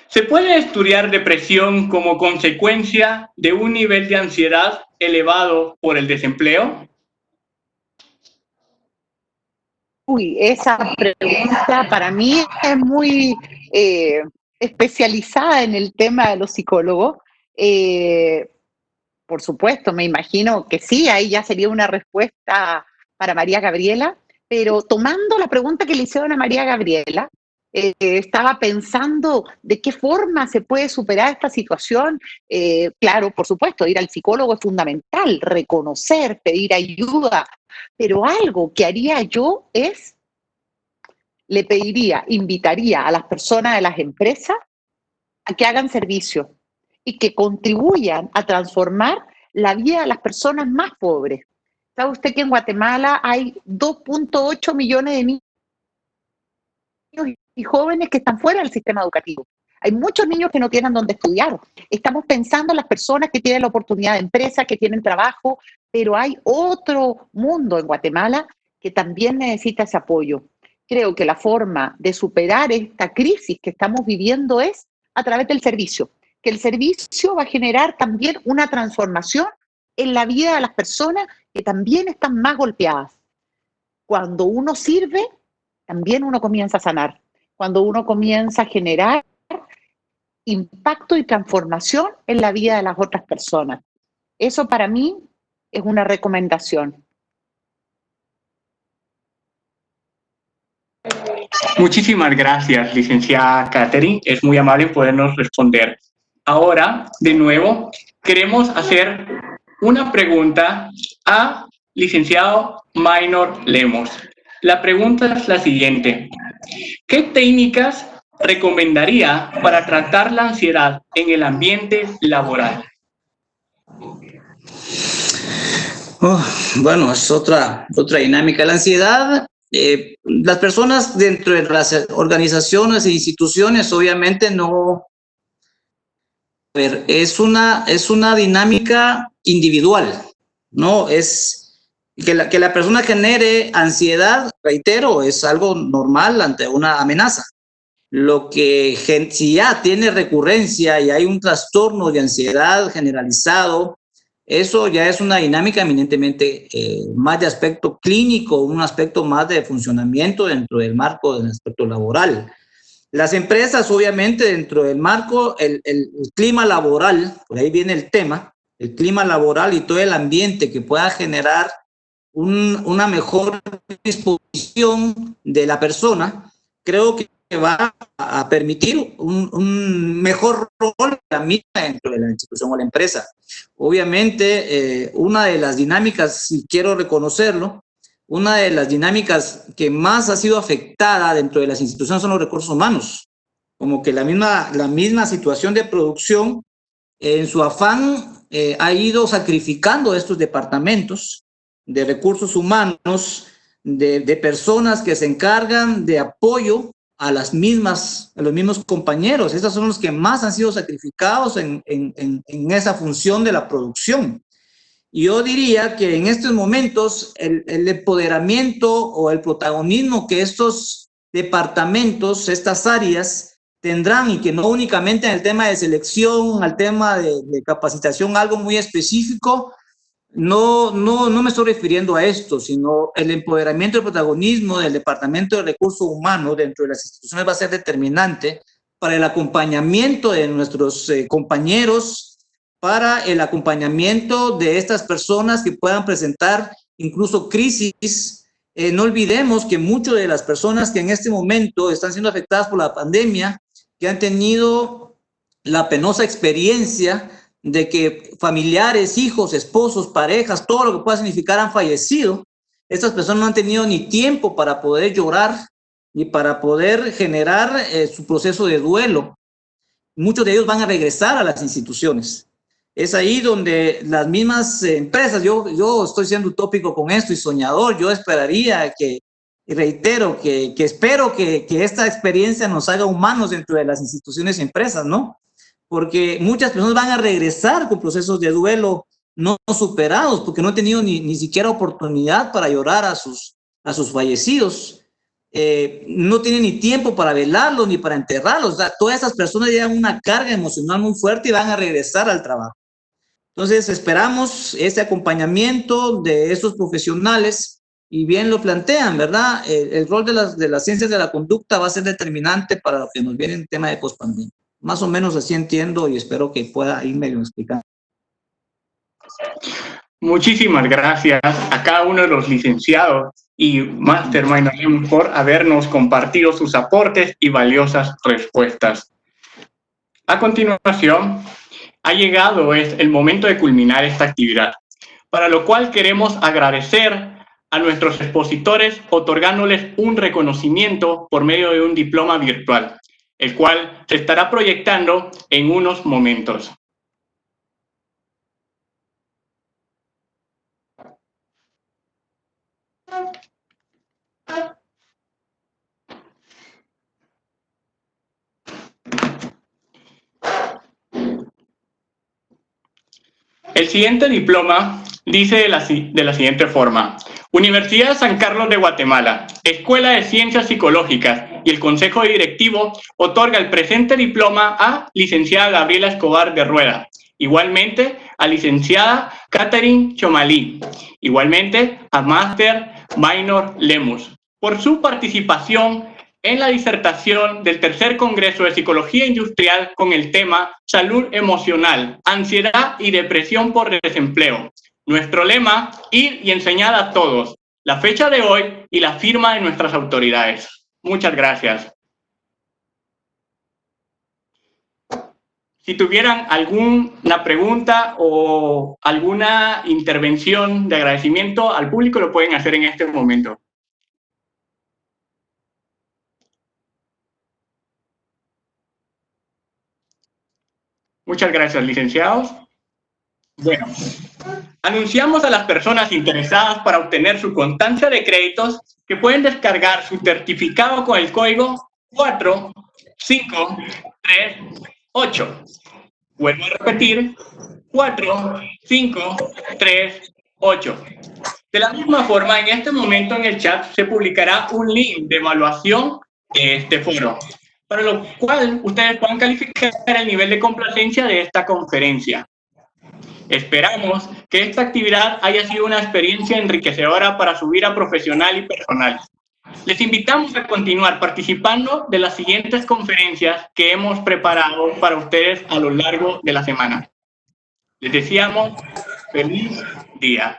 ¿Se puede estudiar depresión como consecuencia de un nivel de ansiedad elevado por el desempleo? Uy, esa pregunta para mí es muy especializada en el tema de los psicólogos. Por supuesto, me imagino que sí, ahí ya sería una respuesta para María Gabriela, pero tomando la pregunta que le hicieron a María Gabriela, estaba pensando de qué forma se puede superar esta situación. Claro, por supuesto, ir al psicólogo es fundamental, reconocer, pedir ayuda, pero algo que haría yo es, le pediría, invitaría a las personas de las empresas a que hagan servicio y que contribuyan a transformar la vida de las personas más pobres. ¿Sabe usted que en Guatemala hay 2.8 millones de niños y jóvenes que están fuera del sistema educativo? Hay muchos niños que no tienen dónde estudiar. Estamos pensando en las personas que tienen la oportunidad de empresa, que tienen trabajo, pero hay otro mundo en Guatemala que también necesita ese apoyo. Creo que la forma de superar esta crisis que estamos viviendo es a través del servicio, que el servicio va a generar también una transformación en la vida de las personas que también están más golpeadas. Cuando uno sirve, también uno comienza a sanar. Cuando uno comienza a generar impacto y transformación en la vida de las otras personas. Eso para mí es una recomendación. Muchísimas gracias, licenciada Catherine. Es muy amable en podernos responder. Ahora, de nuevo, queremos hacer una pregunta a licenciado Maynor Lemos. La pregunta es la siguiente. ¿Qué técnicas recomendaría para tratar la ansiedad en el ambiente laboral? Bueno, es otra dinámica. La ansiedad, las personas dentro de las organizaciones e instituciones obviamente no... A ver, es una dinámica individual, ¿no? Es que la persona genere ansiedad, reitero, es algo normal ante una amenaza. Lo que si ya tiene recurrencia y hay un trastorno de ansiedad generalizado, eso ya es una dinámica eminentemente más de aspecto clínico, un aspecto más de funcionamiento dentro del marco del aspecto laboral. Las empresas, obviamente, dentro del marco, el clima laboral, por ahí viene el tema, el clima laboral y todo el ambiente que pueda generar una mejor disposición de la persona, creo que va a permitir un mejor rol también dentro de la institución o la empresa. Obviamente, una de las dinámicas, si quiero reconocerlo, una de las dinámicas que más ha sido afectada dentro de las instituciones son los recursos humanos. Como que la misma situación de producción, en su afán, ha ido sacrificando estos departamentos de recursos humanos, de personas que se encargan de apoyo a los mismos compañeros. Estos son los que más han sido sacrificados en esa función de la producción. Y yo diría que en estos momentos el empoderamiento o el protagonismo que estos departamentos, estas áreas tendrán, y que no únicamente en el tema de selección, al tema de capacitación, algo muy específico, no me estoy refiriendo a esto, sino el empoderamiento y el protagonismo del Departamento de Recursos Humanos dentro de las instituciones va a ser determinante para el acompañamiento de nuestros compañeros, para el acompañamiento de estas personas que puedan presentar incluso crisis. No olvidemos que muchas de las personas que en este momento están siendo afectadas por la pandemia, que han tenido la penosa experiencia de que familiares, hijos, esposos, parejas, todo lo que pueda significar han fallecido, estas personas no han tenido ni tiempo para poder llorar ni para poder generar su proceso de duelo. Muchos de ellos van a regresar a las instituciones. Es ahí donde las mismas empresas, yo estoy siendo utópico con esto y soñador, yo esperaría que, y reitero, que espero que esta experiencia nos haga humanos dentro de las instituciones y empresas, ¿no? Porque muchas personas van a regresar con procesos de duelo no superados, porque no han tenido ni siquiera oportunidad para llorar a sus fallecidos. No tienen ni tiempo para velarlos ni para enterrarlos. O sea, todas esas personas llevan una carga emocional muy fuerte y van a regresar al trabajo. Entonces, esperamos este acompañamiento de estos profesionales, y bien lo plantean, ¿verdad? El rol de las ciencias de la conducta va a ser determinante para lo que nos viene en tema de pospandemia. Más o menos así entiendo y espero que pueda irme explicando. Muchísimas gracias a cada uno de los licenciados y Mastermind por habernos compartido sus aportes y valiosas respuestas. A continuación, ha llegado el momento de culminar esta actividad, para lo cual queremos agradecer a nuestros expositores otorgándoles un reconocimiento por medio de un diploma virtual, el cual se estará proyectando en unos momentos. El siguiente diploma dice de la siguiente forma: Universidad San Carlos de Guatemala, Escuela de Ciencias Psicológicas y el Consejo Directivo otorga el presente diploma a licenciada Gabriela Escobar de Rueda, igualmente a licenciada Catherine Chomalí, igualmente a Máster Minor Lemus, por su participación en la disertación del tercer Congreso de Psicología Industrial con el tema Salud Emocional, Ansiedad y Depresión por Desempleo. Nuestro lema, ir y enseñar a todos. La fecha de hoy y la firma de nuestras autoridades. Muchas gracias. Si tuvieran alguna pregunta o alguna intervención de agradecimiento al público, lo pueden hacer en este momento. Muchas gracias, licenciados. Bueno, anunciamos a las personas interesadas para obtener su constancia de créditos que pueden descargar su certificado con el código 4538. Vuelvo a repetir, 4538. De la misma forma, en este momento en el chat se publicará un link de evaluación de este foro, para lo cual ustedes puedan calificar el nivel de complacencia de esta conferencia. Esperamos que esta actividad haya sido una experiencia enriquecedora para su vida profesional y personal. Les invitamos a continuar participando de las siguientes conferencias que hemos preparado para ustedes a lo largo de la semana. Les deseamos feliz día.